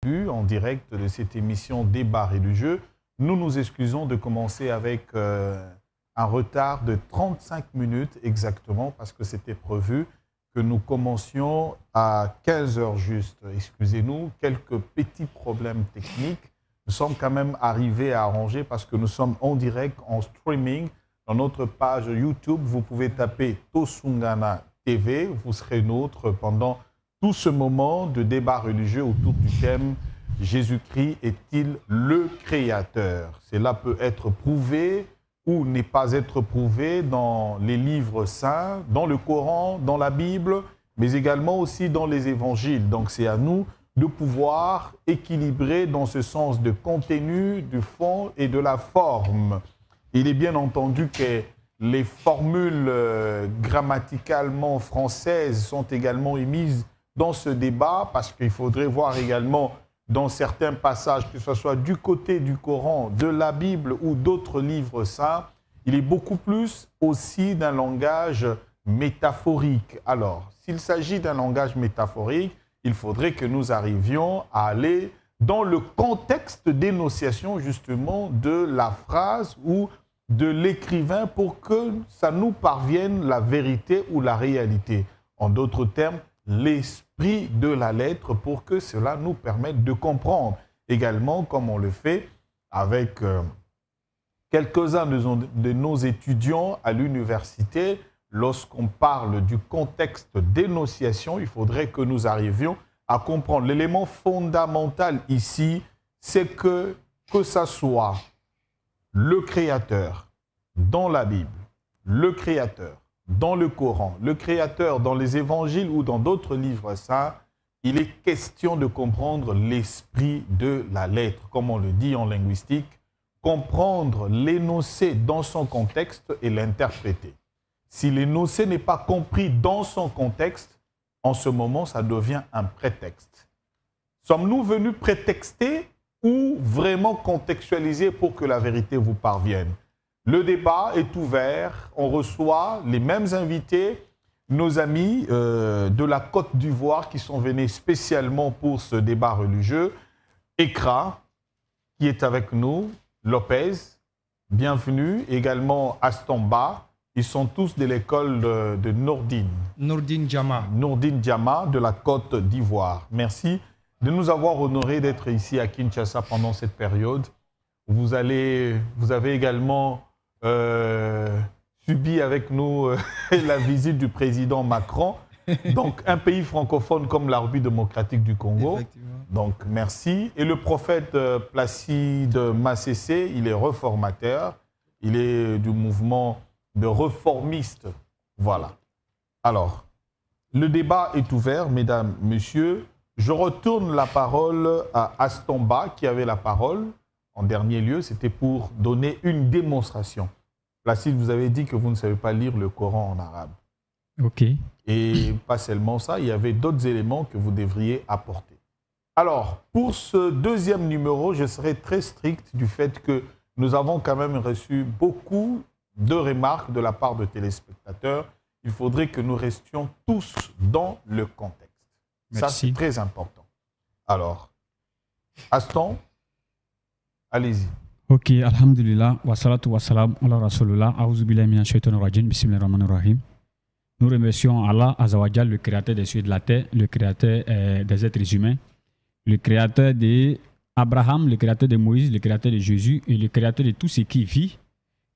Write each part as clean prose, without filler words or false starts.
en direct de cette émission Débat religieux. Nous nous excusons de commencer avec un retard de 35 minutes exactement parce que c'était prévu que nous commencions à 15 heures juste. Excusez-nous, quelques petits problèmes techniques. Nous sommes quand même arrivés à arranger parce que nous sommes en direct, en streaming. Dans notre page YouTube, vous pouvez taper Tosungana TV. Vous serez nôtre pendant tout ce moment de débat religieux autour du thème « Jésus-Christ est-il le Créateur ?» Cela peut être prouvé ou n'est pas être prouvé dans les livres saints, dans le Coran, dans la Bible, mais également aussi dans les évangiles. Donc c'est à nous de pouvoir équilibrer dans ce sens de contenu, du fond et de la forme. Il est bien entendu que les formules grammaticalement françaises sont également émises dans ce débat parce qu'il faudrait voir également dans certains passages, que ce soit du côté du Coran, de la Bible ou d'autres livres saints, il est beaucoup plus aussi d'un langage métaphorique. Alors, s'il s'agit d'un langage métaphorique, il faudrait que nous arrivions à aller dans le contexte d'énonciation justement de la phrase ou de l'écrivain pour que ça nous parvienne la vérité ou la réalité. En d'autres termes, l'esprit de la lettre pour que cela nous permette de comprendre. Également, comme on le fait avec quelques-uns de nos étudiants à l'université, lorsqu'on parle du contexte d'énonciation, il faudrait que nous arrivions à comprendre. L'élément fondamental ici, c'est que ça soit le Créateur dans la Bible, le Créateur dans le Coran, le Créateur dans les évangiles ou dans d'autres livres saints, il est question de comprendre l'esprit de la lettre, comme on le dit en linguistique, comprendre l'énoncé dans son contexte et l'interpréter. Si l'énoncé n'est pas compris dans son contexte, en ce moment, ça devient un prétexte. Sommes-nous venus prétexter ou vraiment contextualiser pour que la vérité vous parvienne? Le débat est ouvert, on reçoit les mêmes invités, nos amis de la Côte d'Ivoire qui sont venus spécialement pour ce débat religieux. Ekra, qui est avec nous, Lopez, bienvenue, également Astomba, ils sont tous de l'école de Nourdine. Nourdine Djama. Nourdine Djama de la Côte d'Ivoire. Merci de nous avoir honorés d'être ici à Kinshasa pendant cette période. Vous avez également subi avec nous la visite du président Macron, donc un pays francophone comme la République démocratique du Congo. Donc merci. Et le prophète Placide Massessé, il est réformateur, il est du mouvement de réformistes. Voilà. Alors, le débat est ouvert, mesdames, messieurs. Je retourne la parole à Astomba qui avait la parole. En dernier lieu, c'était pour donner une démonstration. Placide, vous avez dit que vous ne savez pas lire le Coran en arabe. OK. Et pas seulement ça, il y avait d'autres éléments que vous devriez apporter. Alors, pour ce deuxième numéro, je serai très strict du fait que nous avons quand même reçu beaucoup de remarques de la part de téléspectateurs. Il faudrait que nous restions tous dans le contexte. Merci. Ça, c'est très important. Alors, Aston, allez-y. Ok, alhamdulillah, wa salatu wa salam ala rasulullah, a'udzubillahi minash shaitanir rajim, bismillahirrahmanirrahim. Nous remercions Allah Azawajal, le créateur des cieux et de la terre, le créateur des êtres humains, le créateur d'Abraham, le créateur de Moïse, le créateur de Jésus et le créateur de tout ce qui vit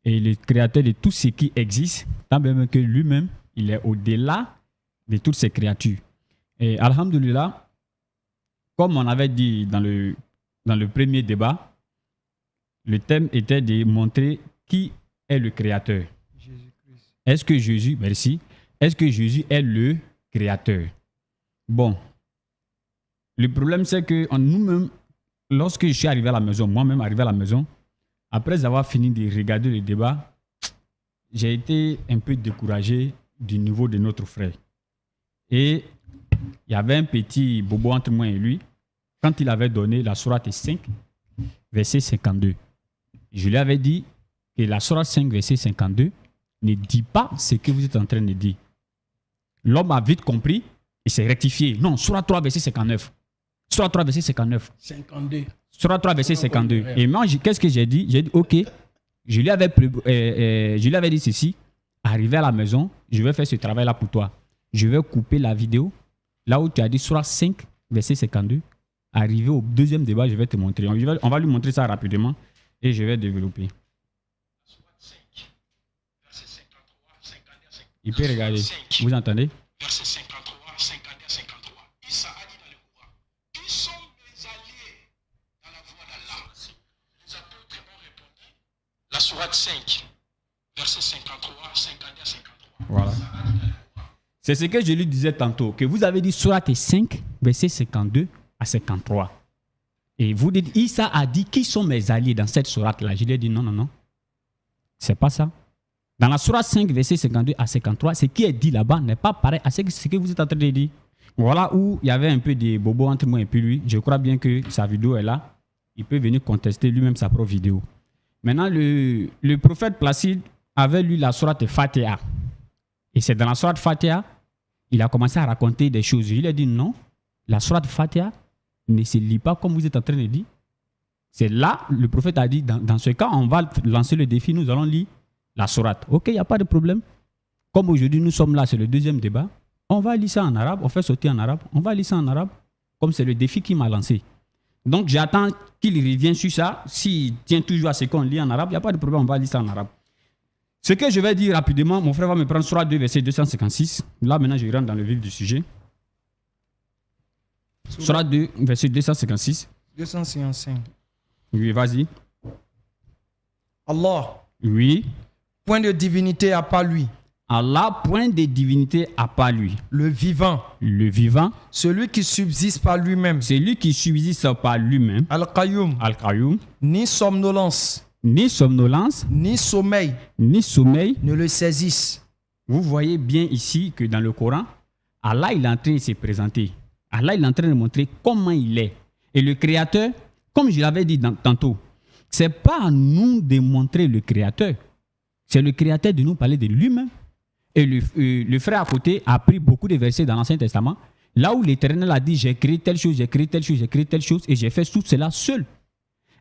et le créateur de tout ce qui existe, tant même que lui-même, il est au-delà de toutes ces créatures. Et alhamdulillah, comme on avait dit dans le premier débat, le thème était de montrer qui est le créateur. Jésus-Christ. Est-ce que Jésus, merci, est-ce que Jésus est le créateur? Bon, le problème c'est que nous-mêmes, lorsque je suis arrivé à la maison, moi-même arrivé à la maison, après avoir fini de regarder le débat, j'ai été un peu découragé du niveau de notre frère. Et il y avait un petit bobo entre moi et lui, quand il avait donné la sourate 5, verset 52. Je lui avais dit que la sourate 5, verset 52 ne dit pas ce que vous êtes en train de dire. L'homme a vite compris et s'est rectifié. Non, sourate 3, verset 59. Surat 3, verset 59. 52. Surat 3, verset 52. Et moi, qu'est-ce que j'ai dit? J'ai dit, ok, je lui avais dit ceci. Arrivé à la maison, je vais faire ce travail-là pour toi. Je vais couper la vidéo. Là où tu as dit Surat 5, verset 52. Arrivé au deuxième débat, je vais te montrer. On va lui montrer ça rapidement et je vais développer. Il peut regarder. Vous entendez? Verset 53, 52 à 53. Issa a dit dans le Coran, qui sont mes alliés dans la voie d'Allah? Les apôtres ont répondu, la sourate 5, verset 53, 52 à 53. Voilà. C'est ce que je lui disais tantôt, que vous avez dit Sourate 5, verset 52 à 53. Et vous dites, Issa a dit, qui sont mes alliés dans cette sourate-là? Je lui ai dit, non, non, non. C'est pas ça. Dans la sourate 5, verset 52 à 53, ce qui est dit là-bas n'est pas pareil à ce que vous êtes en train de dire. Voilà où il y avait un peu de bobo entre moi et puis lui. Je crois bien que sa vidéo est là. Il peut venir contester lui-même sa propre vidéo. Maintenant, le prophète Placide avait lu la sourate Fatiha. Et c'est dans la sourate Fatiha, il a commencé à raconter des choses. Il a dit non, la sourate Fatiha ne se lit pas comme vous êtes en train de dire. C'est là, le prophète a dit, dans ce cas, on va lancer le défi, nous allons lire la sourate. Ok, il n'y a pas de problème. Comme aujourd'hui, nous sommes là, c'est le deuxième débat. On va lire ça en arabe, on fait sauter en arabe. On va lire ça en arabe, comme c'est le défi qu'il m'a lancé. Donc, j'attends qu'il revienne sur ça. S'il tient toujours à ce qu'on lit en arabe, il n'y a pas de problème, on va lire ça en arabe. Ce que je vais dire rapidement, mon frère va me prendre Surah 2, verset 256. Là, maintenant, je rentre dans le vif du sujet. Surah 2, verset 256. 255. Oui, vas-y. Allah, Oui. point de divinité à part lui. Allah, point de divinité à part lui. Le vivant, Le vivant, celui qui subsiste par lui-même. c'est lui qui subsiste par lui-même. Al-Qayyum, Al-Qayyum, ni somnolence, ni somnolence, ni sommeil ni sommeil. ne le saisissent. Vous voyez bien ici que dans le Coran, Allah il est en train de se présenter. Allah il est en train de montrer comment il est. Et le Créateur, comme je l'avais dit tantôt, ce n'est pas à nous de montrer le Créateur. C'est le Créateur de nous parler de lui-même. Et le frère à côté a pris beaucoup de versets dans l'Ancien Testament, là où l'Éternel a dit, j'ai créé telle chose, j'ai créé telle chose, j'ai créé telle chose, et j'ai fait tout cela seul.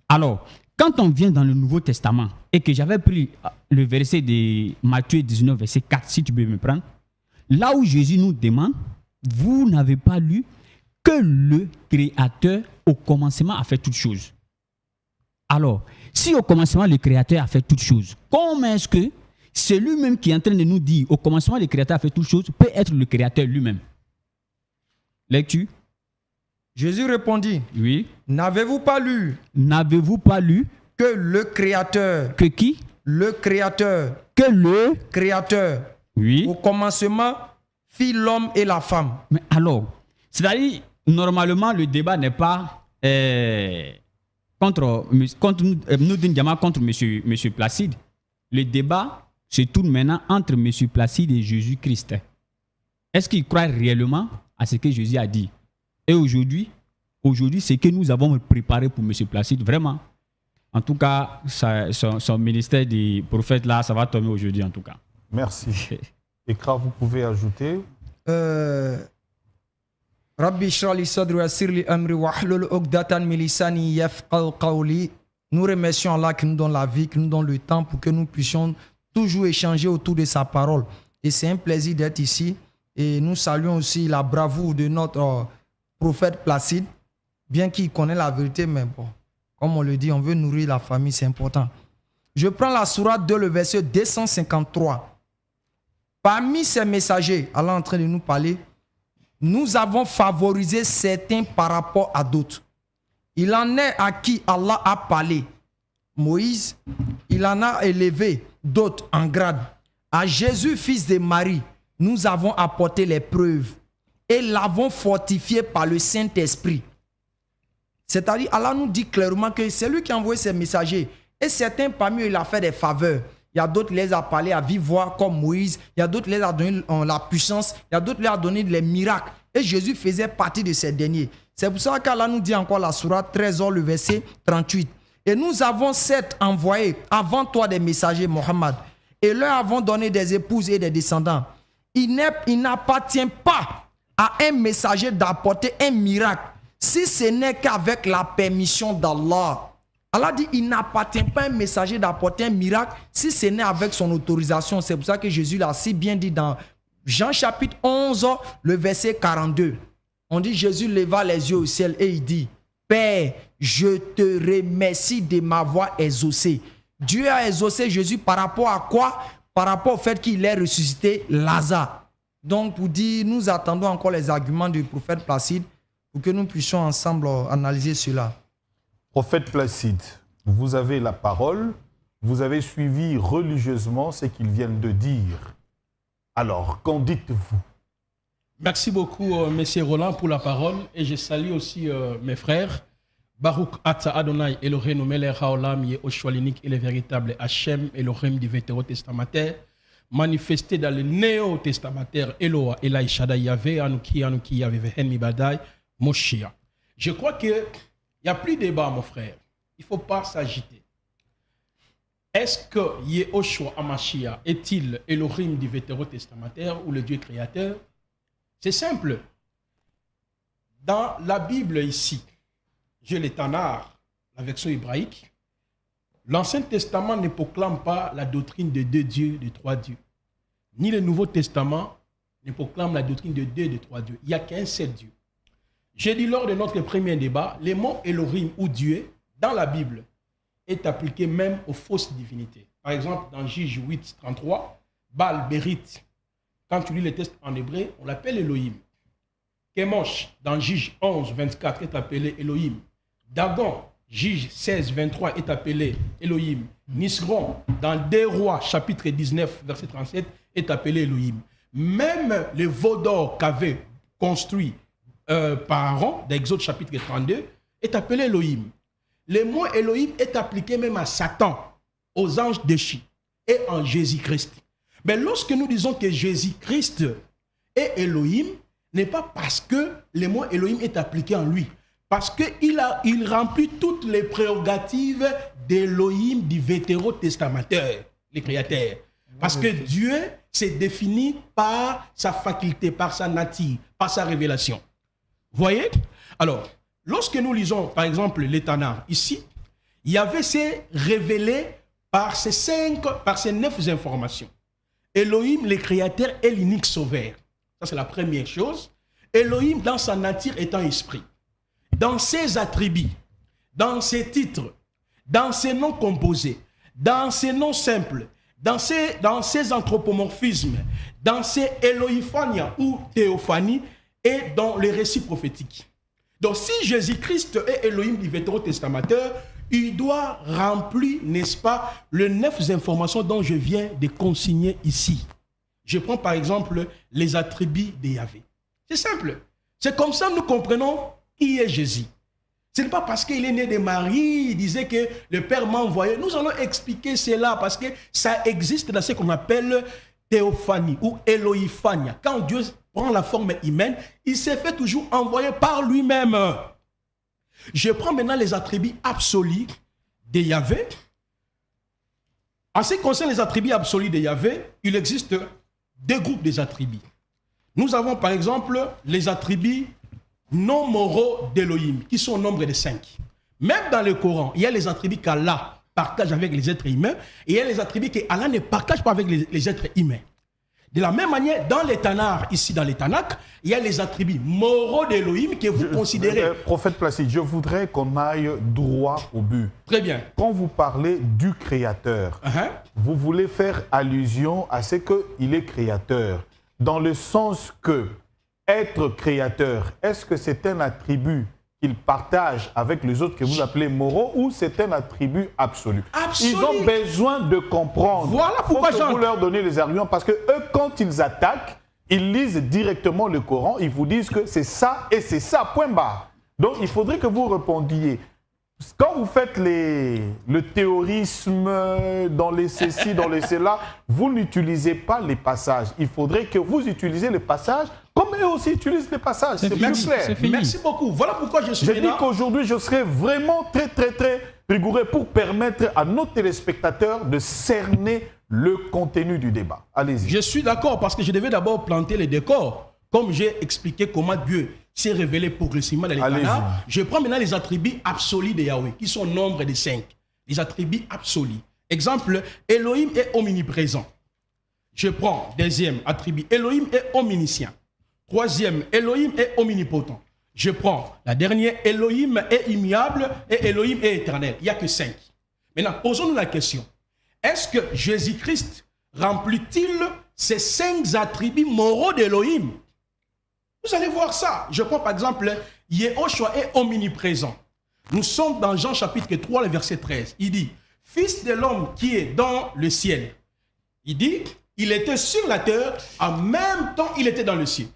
Alors, quand on vient dans le Nouveau Testament, et que j'avais pris le verset de Matthieu 19, verset 4, si tu peux me prendre, là où Jésus nous demande, vous n'avez pas lu que le Créateur au commencement a fait toutes choses. Alors, si au commencement le Créateur a fait toutes choses, comment est-ce que c'est lui-même qui est en train de nous dire au commencement le Créateur a fait toutes choses peut être le Créateur lui-même? Lecture. Jésus répondit, Oui. n'avez-vous pas lu N'avez-vous pas lu que le Créateur, que qui? le Créateur, Que le... Créateur, Oui. au commencement, fit l'homme et la femme. Mais alors, c'est-à-dire, normalement, le débat n'est pas contre Nourdine Diama, contre M. Placide. Le débat se tourne maintenant entre M. Placide et Jésus-Christ. Est-ce qu'il croit réellement à ce que Jésus a dit? Et aujourd'hui, c'est que nous avons préparé pour M. Placide, vraiment. En tout cas, son ministère du prophète, là, ça va tomber aujourd'hui, en tout cas. Merci. Ekra, vous pouvez ajouter. Rabbi shrali sadri wa sirli amri wa hlul uqdatan min lisani yafqahu qawli. Nous remercions Allah qui nous donne la vie, qui nous donne le temps pour que nous puissions toujours échanger autour de sa parole. Et c'est un plaisir d'être ici. Et nous saluons aussi la bravoure de notre prophète Placide, bien qu'il connaisse la vérité, mais bon, comme on le dit, on veut nourrir la famille, c'est important. Je prends la sourate 2, le verset 253. Parmi ces messagers, Allah est en train de nous parler, nous avons favorisé certains par rapport à d'autres. Il en est à qui Allah a parlé. Moïse, il en a élevé d'autres en grade. À Jésus, fils de Marie, nous avons apporté les preuves et l'avons fortifié par le Saint-Esprit. C'est-à-dire, Allah nous dit clairement que c'est lui qui a envoyé ses messagers. Et certains parmi eux, il a fait des faveurs. Il y a d'autres qui les a parlé à vive voix comme Moïse. Il y a d'autres qui les a donné la puissance. Il y a d'autres qui les a donné les miracles. Et Jésus faisait partie de ces derniers. C'est pour ça qu'Allah nous dit encore la sourate 13, le verset 38. Et nous avons certes envoyé avant toi des messagers, Mohammed, et leur avons donné des épouses et des descendants. Il n'appartient pas à un messager d'apporter un miracle si ce n'est qu'avec la permission d'Allah. Allah dit, il n'appartient pas à un messager d'apporter un miracle si ce n'est avec son autorisation. C'est pour ça que Jésus l'a si bien dit dans Jean chapitre 11, le verset 42. On dit, Jésus leva les yeux au ciel et il dit, Père, je te remercie de m'avoir exaucé. Dieu a exaucé Jésus par rapport à quoi? Par rapport au fait qu'il ait ressuscité Lazare. Donc, pour dire, nous attendons encore les arguments du prophète Placide pour que nous puissions ensemble analyser cela. Prophète Placide, vous avez la parole, vous avez suivi religieusement ce qu'ils viennent de dire. Alors, qu'en dites-vous? Merci beaucoup, M. Roland, pour la parole. Et je salue aussi mes frères. Baruch Ata Adonai Elohim Melech Haolam Yehoshua et le véritable Hachem Elohim du Vétérotestamentaire, manifesté dans le Néo-Testamentaire Eloah Elai Shaddai Yahvé Anuki Yahvé Vehen Mibadai Moshiach. Je crois qu'il n'y a plus de débat, mon frère. Il ne faut pas s'agiter. Est-ce que Yehoshua Hamashiach est-il Elohim du Vétérotestamentaire ou le Dieu créateur? C'est simple. Dans la Bible ici, j'ai les Tanakh, la version hébraïque. L'Ancien Testament ne proclame pas la doctrine de deux dieux, de trois dieux. Ni le Nouveau Testament ne proclame la doctrine de deux, de trois dieux. Il n'y a qu'un seul Dieu. J'ai dit lors de notre premier débat, le mot Elohim ou Dieu, dans la Bible, est appliqué même aux fausses divinités. Par exemple, dans Juge 8, 33, Baal Berit, quand tu lis les textes en hébreu, on l'appelle Elohim. Kemosh, dans Juge 11, 24, est appelé Elohim. Dagon, Juge 16, 23, est appelé Elohim. Nisron, dans 2 Rois, chapitre 19, verset 37, est appelé Elohim. Même le veau d'or qu'avait construit par Aaron, d'Exode chapitre 32, est appelé Elohim. Le mot Elohim est appliqué même à Satan, aux anges déchus et en Jésus-Christ. Mais lorsque nous disons que Jésus-Christ est Elohim, n'est pas parce que le mot Elohim est appliqué en lui. Parce qu'il remplit toutes les prérogatives d'Elohim du Vétérotestamentaire, les créateurs. Parce que Dieu s'est défini par sa faculté, par sa nature, par sa révélation. Voyez? Alors, lorsque nous lisons, par exemple, les Tanakh, ici, Yahvé s'est révélé par ces 9 informations. Elohim, le créateur, est l'unique sauveur. Ça, c'est la première chose. Elohim, dans sa nature, est un esprit. Dans ses attributs, dans ses titres, dans ses noms composés, dans ses noms simples, dans ses anthropomorphismes, dans ses Elohifania ou théophanie et dans les récits prophétiques. Donc, si Jésus-Christ est Elohim du Vétérotestamentaire, il doit remplir, n'est-ce pas, les 9 informations dont je viens de consigner ici. Je prends par exemple les attributs de Yahvé. C'est simple. C'est comme ça que nous comprenons qui est Jésus. Ce n'est pas parce qu'il est né de Marie, il disait que le Père m'a envoyé. Nous allons expliquer cela parce que ça existe dans ce qu'on appelle théophanie ou Elohifania. Quand Dieu prend la forme humaine, il s'est fait toujours envoyer par lui-même. Je prends maintenant les attributs absolus de Yahvé. En ce qui concerne les attributs absolus de Yahvé, il existe 2 groupes des attributs. Nous avons par exemple les attributs non moraux d'Elohim, qui sont au nombre de 5. Même dans le Coran, il y a les attributs qu'Allah partage avec les êtres humains, et il y a les attributs qu'Allah ne partage pas avec les êtres humains. De la même manière, dans les Tanakh, ici dans les Tanakh, il y a les attributs moraux d'Elohim que vous considérez. Prophète Placide, je voudrais qu'on aille droit au but. Très bien. Quand vous parlez du Créateur, vous voulez faire allusion à ce qu'il est créateur, dans le sens que être créateur, est-ce que c'est un attribut qu'il partage avec les autres que vous appelez moraux ou c'est un attribut absolu? Absolu. Ils ont besoin de comprendre. Voilà pourquoi vous leur donnez les arguments parce que eux, quand ils attaquent, ils lisent directement le Coran, ils vous disent que c'est ça et c'est ça, point barre. Donc il faudrait que vous répondiez. Quand vous faites le théorisme dans les ceci, dans les cela, vous n'utilisez pas les passages. Il faudrait que vous utilisiez les passages comme eux aussi utilisent les passages. C'est plus clair. Merci beaucoup. Voilà pourquoi je suis là. Je dis qu'aujourd'hui, je serai vraiment très rigoureux pour permettre à nos téléspectateurs de cerner le contenu du débat. Allez-y. Je suis d'accord parce que je devais d'abord planter les décors. Comme j'ai expliqué comment Dieu s'est révélé progressivement dans les canaux. Je prends maintenant les attributs absolus de Yahweh, qui sont au nombre de 5. Les attributs absolus. Exemple, Elohim est omniprésent. Je prends deuxième attribut, Elohim est omniscient. Troisième, Elohim est omnipotent. Je prends la dernière, Elohim est immuable et Elohim est éternel. Il n'y a que 5. Maintenant, posons-nous la question. Est-ce que Jésus-Christ remplit-il ces 5 attributs moraux d'Elohim? Vous allez voir ça. Je prends par exemple, Yehoshua est omniprésent. Nous sommes dans Jean chapitre 3, le verset 13. Il dit, Fils de l'homme qui est dans le ciel. Il dit, il était sur la terre, en même temps il était dans le ciel.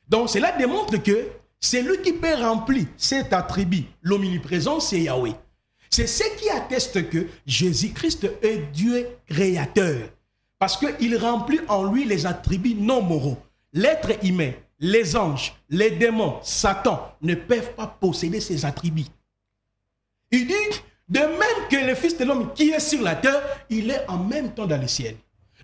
Donc cela démontre que c'est lui qui peut remplir cet attribut. L'omniprésence, c'est Yahweh. C'est ce qui atteste que Jésus-Christ est Dieu créateur. Parce qu'il remplit en lui les attributs non moraux. L'être humain, les anges, les démons, Satan ne peuvent pas posséder ces attributs. Il dit, de même que le Fils de l'homme qui est sur la terre, il est en même temps dans le ciel.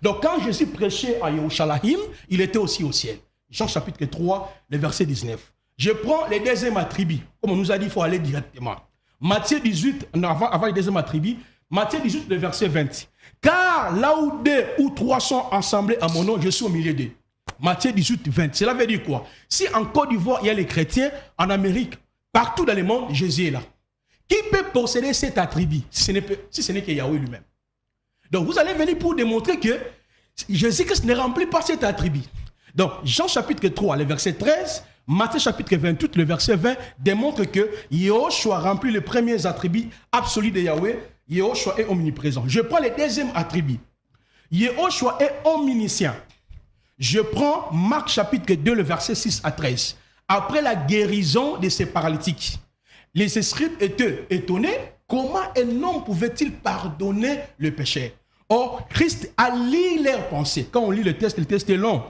Donc quand Jésus prêchait à Yerushalayim, il était aussi au ciel. Jean chapitre 3, le verset 19. Je prends les deuxièmes attributs. Comme on nous a dit, il faut aller directement. Matthieu 18, avant les deuxièmes attributs, Matthieu 18, le verset 20. Car là où 2 ou 3 sont assemblés à mon nom, je suis au milieu d'eux. Matthieu 18, 20. Cela veut dire quoi? Si en Côte d'Ivoire, il y a les chrétiens, en Amérique, partout dans le monde, Jésus est là. Qui peut posséder cet attribut si ce n'est que Yahweh lui-même? Donc vous allez venir pour démontrer que Jésus-Christ ne remplit pas cet attribut. Donc Jean chapitre 3, le verset 13, Matthieu chapitre 28, le verset 20 démontre que Yehoshua remplit les premiers attributs absolus de Yahweh. Yehoshua est omniprésent. Je prends les deuxièmes attributs. Yehoshua est omniscient. Je prends Marc chapitre 2, le verset 6 à 13. Après la guérison de ces paralytiques, les scribes étaient étonnés. Comment un homme pouvait-il pardonner le péché? Or, Christ a lu leurs pensées. Quand on lit le texte est long.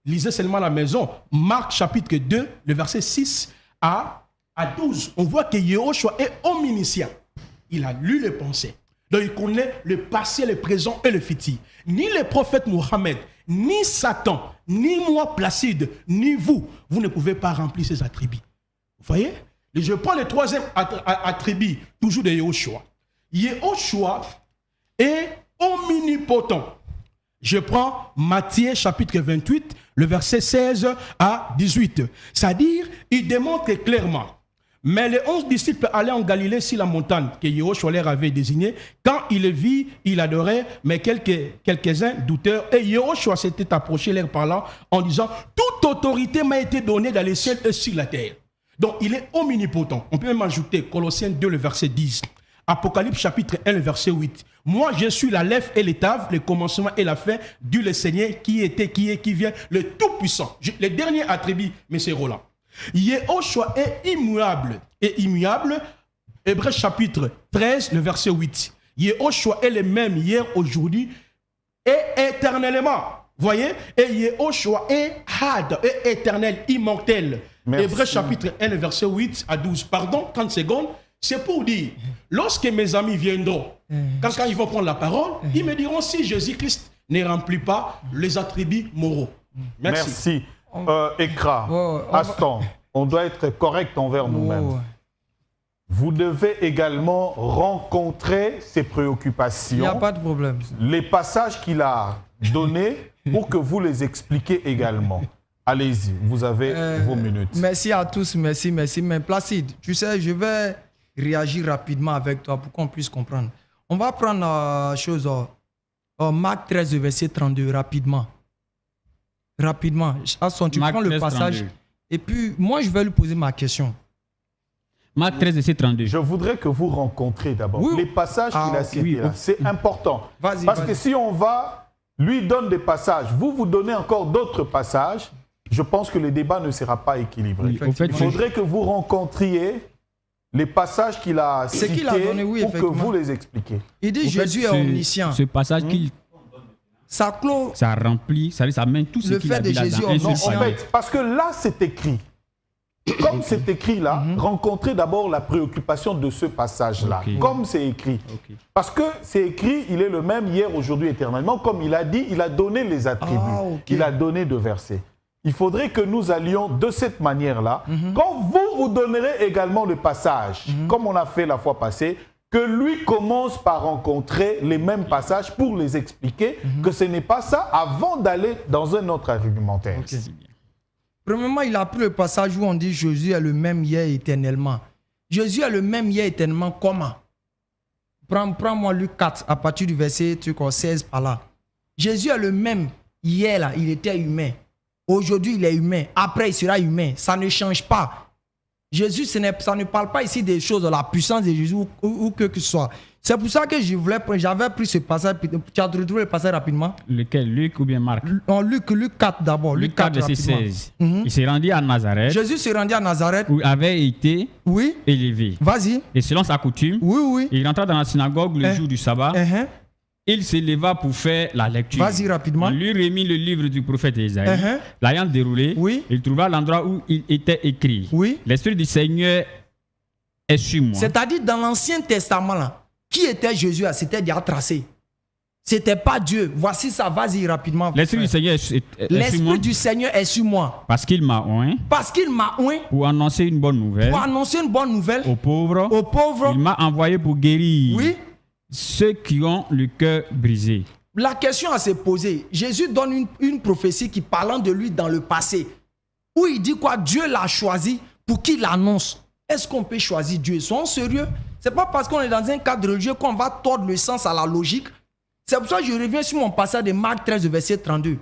Lisez seulement à la maison. Marc chapitre 2, le verset 6 à 12. On voit que Yehoshua est omniscient. Il a lu les pensées. Donc il connaît le passé, le présent et le futur. Ni le prophète Mohammed, ni Satan, ni moi Placide, ni vous, vous ne pouvez pas remplir ces attributs. Vous voyez? Et je prends le troisième attribut, toujours de Yehoshua. Yehoshua est omnipotent. Je prends Matthieu chapitre 28, le verset 16 à 18. C'est-à-dire, il démontre clairement. Mais les 11 disciples allaient en Galilée sur la montagne que Yehoshua leur avait désignée. Quand il le vit, il adorait, mais quelques-uns douteurs. Et Yehoshua s'était approché leur parlant en disant, toute autorité m'a été donnée dans les cieux et sur la terre. Donc, il est omnipotent. On peut même ajouter Colossiens 2, le verset 10. Apocalypse chapitre 1, le verset 8. Moi, je suis la lèvre et l'étave, le commencement et la fin, Dieu le Seigneur, qui était, qui est, qui vient, le Tout-Puissant. Le dernier attribut, mais c'est Roland. Yehoshua est immuable. Et immuable, Hébreux chapitre 13, le verset 8. Yehoshua est le même hier, aujourd'hui et éternellement. Voyez? Et Yehoshua est had, est éternel, immortel. Hébreux chapitre 1, le verset 8 à 12. Pardon, 30 secondes. C'est pour dire, lorsque mes amis viendront, quand ils vont prendre la parole, ils me diront si Jésus-Christ ne remplit pas les attributs moraux. Merci. Ekra, Aston, on doit être correct envers nous-mêmes. Vous devez également rencontrer ses préoccupations. Il n'y a pas de problème. Les passages qu'il a donnés pour que vous les expliquiez également. Allez-y, vous avez vos minutes. Merci à tous, merci. Mais Placide, tu sais, je vais réagir rapidement avec toi pour qu'on puisse comprendre. On va prendre Marc 13, verset 32, rapidement. Asson, tu prends le passage. 32. Et puis, moi, je vais lui poser ma question. Marc 13, verset 32. Je voudrais que vous rencontriez d'abord les passages qu'il a cités. C'est important. Parce que si on va lui donner des passages, vous donnez encore d'autres passages, je pense que le débat ne sera pas équilibré. Il faudrait que vous rencontriez les passages qu'il a cités pour que vous les expliquiez. Il dit Jésus est omniscient. Ce passage qu'il... Ça clôt. Ça remplit, ça mène tout ce qu'il a dit là-dedans. En fait, parce que là, c'est écrit. Comme c'est écrit là, rencontrez d'abord la préoccupation de ce passage-là. Comme c'est écrit. Parce que c'est écrit, il est le même hier, aujourd'hui, éternellement. Comme il a dit, il a donné les attributs. Il a donné de versets. il faudrait que nous allions de cette manière-là. Quand vous donnerez également le passage, comme on a fait la fois passée, que lui commence par rencontrer les mêmes passages pour les expliquer que ce n'est pas ça avant d'aller dans un autre argumentaire. Okay. Premièrement, il a pris le passage où on dit Jésus est le même hier éternellement. Jésus est le même hier éternellement comment? Prends-moi Luc 4 à partir du verset 16 par là. Jésus est le même hier là, il était humain. Aujourd'hui, il est humain. Après, il sera humain. Ça ne change pas. Jésus, ça ne parle pas ici des choses de la puissance de Jésus ou que ce soit. C'est pour ça que j'avais pris ce passage. Tu as retrouvé le passage rapidement? Lequel? Luc ou bien Marc? Luc 4 d'abord. Luc 4, verset 16. Il s'est rendu à Nazareth. Jésus s'est rendu à Nazareth. Où il avait été élevé. Vas-y. Et selon sa coutume, il rentra dans la synagogue le jour du sabbat. Il se leva pour faire la lecture. Vas-y rapidement. On lui remit le livre du prophète Isaïe. L'ayant déroulé, il trouva l'endroit où il était écrit. L'Esprit du Seigneur est sur moi. C'est-à-dire dans l'Ancien Testament, là, qui était Jésus? C'était déjà tracé. C'était pas Dieu. Voici ça, vas-y rapidement. L'Esprit du Seigneur est sur moi. L'Esprit du Seigneur est sur moi. Parce qu'il m'a oint. Parce qu'il m'a oint. Pour annoncer une bonne nouvelle. Pour annoncer une bonne nouvelle. Aux pauvres. Aux pauvres. Il m'a envoyé pour guérir. Ceux qui ont le cœur brisé. La question à se poser, Jésus donne une prophétie qui parlant de lui dans le passé, où il dit quoi? Dieu l'a choisi pour qu'il l'annonce. Est-ce qu'on peut choisir Dieu? Soyons sérieux. C'est pas parce qu'on est dans un cadre religieux qu'on va tordre le sens à la logique. C'est pour ça que je reviens sur mon passage de Marc 13, verset 32.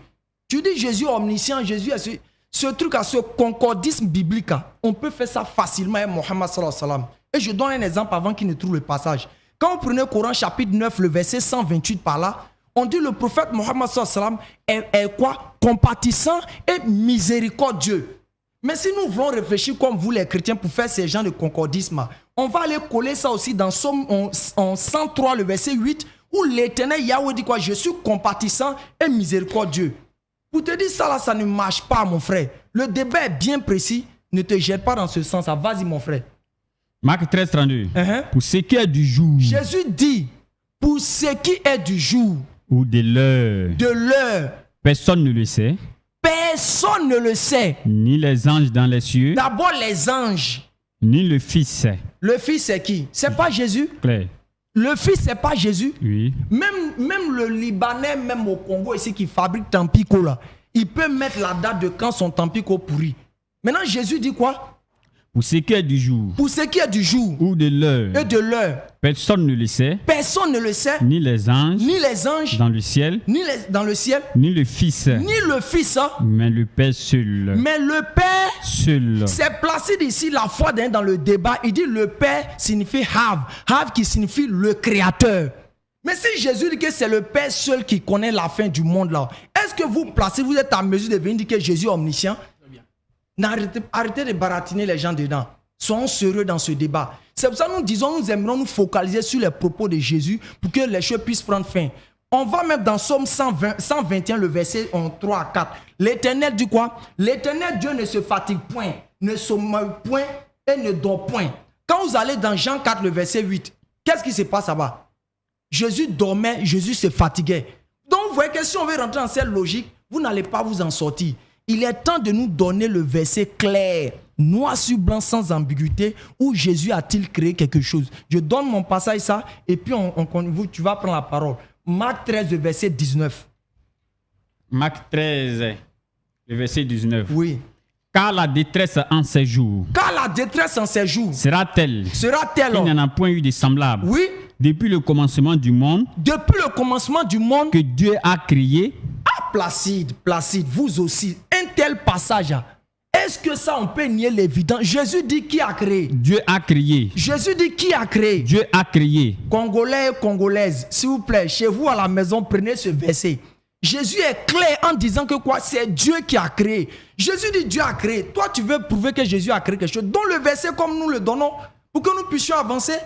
Tu dis Jésus est omniscient, Jésus est ce truc à ce concordisme biblique. On peut faire ça facilement avec Mohammed sallallahu alayhi wa sallam. Et je donne un exemple avant qu'il ne trouve le passage. Quand vous prenez le Coran chapitre 9, le verset 128 par là, on dit le prophète Mohammed sallallahu alayhi wa sallam est quoi? Compatissant et miséricordieux. Mais si nous voulons réfléchir comme vous les chrétiens pour faire ces gens de concordisme, on va aller coller ça aussi dans Somme en 103, le verset 8, où l'Éternel Yahweh dit quoi? Je suis compatissant et miséricordieux. Pour te dire ça là, ça ne marche pas mon frère. Le débat est bien précis. Ne te jette pas dans ce sens. Vas-y mon frère. Marc 13, 32. Pour ce qui est du jour. Jésus dit, pour ce qui est du jour. Ou de l'heure. De l'heure. Personne ne le sait. Personne ne le sait. Ni les anges dans les cieux. D'abord les anges. Ni le Fils. Le Fils c'est qui? C'est pas Jésus? Claire. Le Fils c'est pas Jésus? Oui. Même le Libanais, même au Congo ici qui fabrique Tampico là, il peut mettre la date de quand son Tampico pourrit. Maintenant Jésus dit quoi? Pour ce qui est du jour. Pour ce qui est du jour. Ou de l'heure. Et de l'heure. Personne ne le sait. Personne ne le sait. Ni les anges. Ni les anges. Dans le ciel. Dans le ciel. Ni le Fils. Ni le Fils. Mais le Père seul. Mais le Père seul. C'est placé ici la foi dans le débat. Il dit le Père signifie Have. Have qui signifie le Créateur. Mais si Jésus dit que c'est le Père seul qui connaît la fin du monde là, est-ce que vous êtes à mesure de venir dire que Jésus est omniscient? Arrêtez de baratiner les gens dedans. Soyons sérieux dans ce débat. C'est pour ça que nous disons, nous aimerions nous focaliser sur les propos de Jésus pour que les choses puissent prendre fin. On va mettre dans Somme 121, le verset 3 à 4. L'Éternel dit quoi? L'Éternel Dieu ne se fatigue point, ne sommeille point et ne dort point. Quand vous allez dans Jean 4, le verset 8, qu'est-ce qui se passe là-bas? Jésus dormait, Jésus se fatiguait. Donc vous voyez que si on veut rentrer dans cette logique, vous n'allez pas vous en sortir. Il est temps de nous donner le verset clair, noir sur blanc, sans ambiguïté, où Jésus a-t-il créé quelque chose. Je donne mon passage ça, et puis tu vas prendre la parole. Marc 13, le verset 19. Marc 13, le verset 19. Oui. Car la détresse en ces jours. Car la détresse en ces jours. Sera-t-elle. Sera-t-elle. Il n'y en a point eu de semblable. Oui. Depuis le commencement du monde. Depuis le commencement du monde. Que Dieu a créé. Ah, Placide, vous aussi. Un tel passage. Est-ce que ça, on peut nier l'évident? Jésus dit qui a créé? Dieu a créé. Jésus dit qui a créé? Dieu a créé. Congolais et Congolaises, s'il vous plaît, chez vous à la maison, prenez ce verset. Jésus est clair en disant que quoi? C'est Dieu qui a créé. Jésus dit Dieu a créé. Toi, tu veux prouver que Jésus a créé quelque chose. Donne le verset comme nous le donnons pour que nous puissions avancer.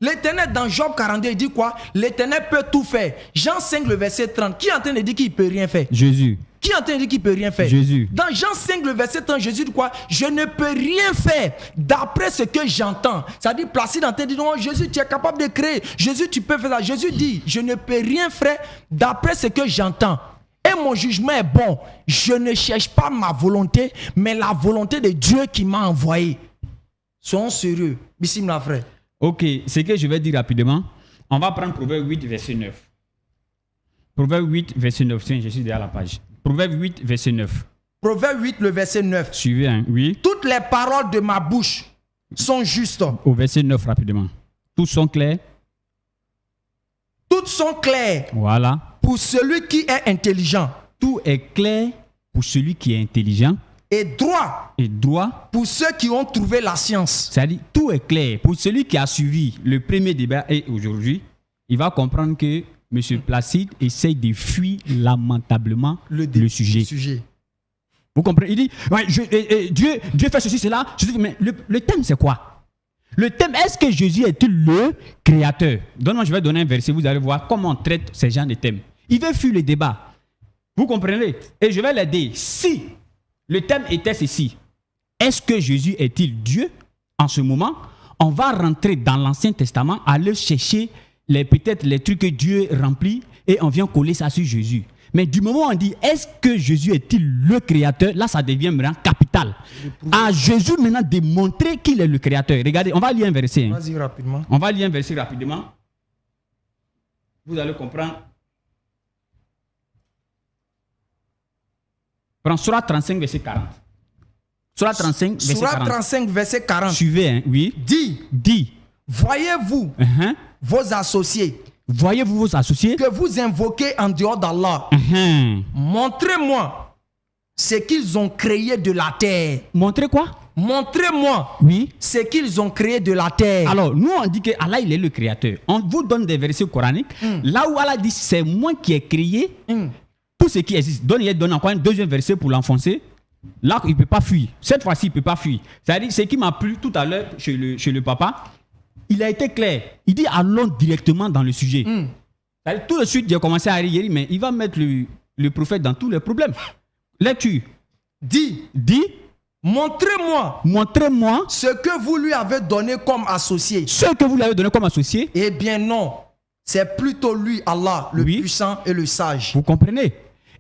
L'Éternel, dans Job 42, il dit quoi? L'Éternel peut tout faire. Jean 5, le verset 30. Qui est en train de dire qu'il ne peut rien faire? Jésus. Qui est en train de dire qu'il ne peut rien faire? Jésus. Dans Jean 5, le verset 30, Jésus dit quoi? Je ne peux rien faire d'après ce que j'entends. C'est-à-dire, Placide en train de dire, non, Jésus, tu es capable de créer. Jésus, tu peux faire ça. Jésus dit, je ne peux rien faire d'après ce que j'entends. et mon jugement est bon. Je ne cherche pas ma volonté, mais la volonté de Dieu qui m'a envoyé. Soyons sérieux. Bismillah, frère. Ok, ce que je vais dire rapidement, on va prendre Proverbe 8, verset 9. Proverbe 8, verset 9. Tiens, je suis derrière la page. Proverbe 8, verset 9. Proverbe 8, le verset 9. Suivez, hein? Oui. Toutes les paroles de ma bouche sont justes. Au verset 9, rapidement. Tous sont clairs. Toutes sont claires Voilà. pour celui qui est intelligent. Tout est clair pour celui qui est intelligent Et droit et droit. pour ceux qui ont trouvé la science. C'est-à-dire, tout est clair. Pour celui qui a suivi le premier débat et aujourd'hui, il va comprendre que M. Placide essaye de fuir lamentablement le sujet. Vous comprenez? Il dit, ouais, Dieu fait ceci, cela. Je dis, mais le thème, c'est quoi? Le thème, est-ce que Jésus est-il le créateur? Donne-moi, je vais donner un verset, vous allez voir comment on traite ces genres de thèmes. Il veut fuir le débat. Vous comprenez? Et je vais l'aider. Si le thème était ceci, est-ce que Jésus est-il Dieu? En ce moment, on va rentrer dans l'Ancien Testament, aller chercher peut-être les trucs que Dieu remplit et on vient coller ça sur Jésus. Mais du moment où on dit, est-ce que Jésus est-il le créateur? Là, ça devient vraiment capital. À Jésus maintenant de montrer qu'il est le créateur. Regardez, on va lire un verset. Hein. Vas-y rapidement. On va lire un verset rapidement. Vous allez comprendre. Prends Surah 35, verset 40. Surah 35, verset 40. Surah 35, verset 40. Suivez, hein? Oui. Dis, voyez-vous vos associés voyez-vous vos associés que vous invoquez en dehors d'Allah. Montrez-moi ce qu'ils ont créé de la terre. Montrez quoi? Montrez-moi ce qu'ils ont créé de la terre. Alors, nous, on dit que Allah, il est le créateur. On vous donne des versets coraniques. Là où Allah dit, c'est moi qui ai créé tout ce qui existe. Il donne encore un deuxième verset pour l'enfoncer. Là, il ne peut pas fuir. Cette fois-ci, il ne peut pas fuir. C'est-à-dire, ce qui m'a plu tout à l'heure chez le papa, il a été clair. Il dit, allons directement dans le sujet. Tout de suite, j'ai commencé à rire, mais il va mettre le prophète dans tous les problèmes. Lecture. Dis, montrez-moi ce que vous lui avez donné comme associé. Ce que vous lui avez donné comme associé? Eh bien non, c'est plutôt lui, Allah, le puissant et le sage. Vous comprenez?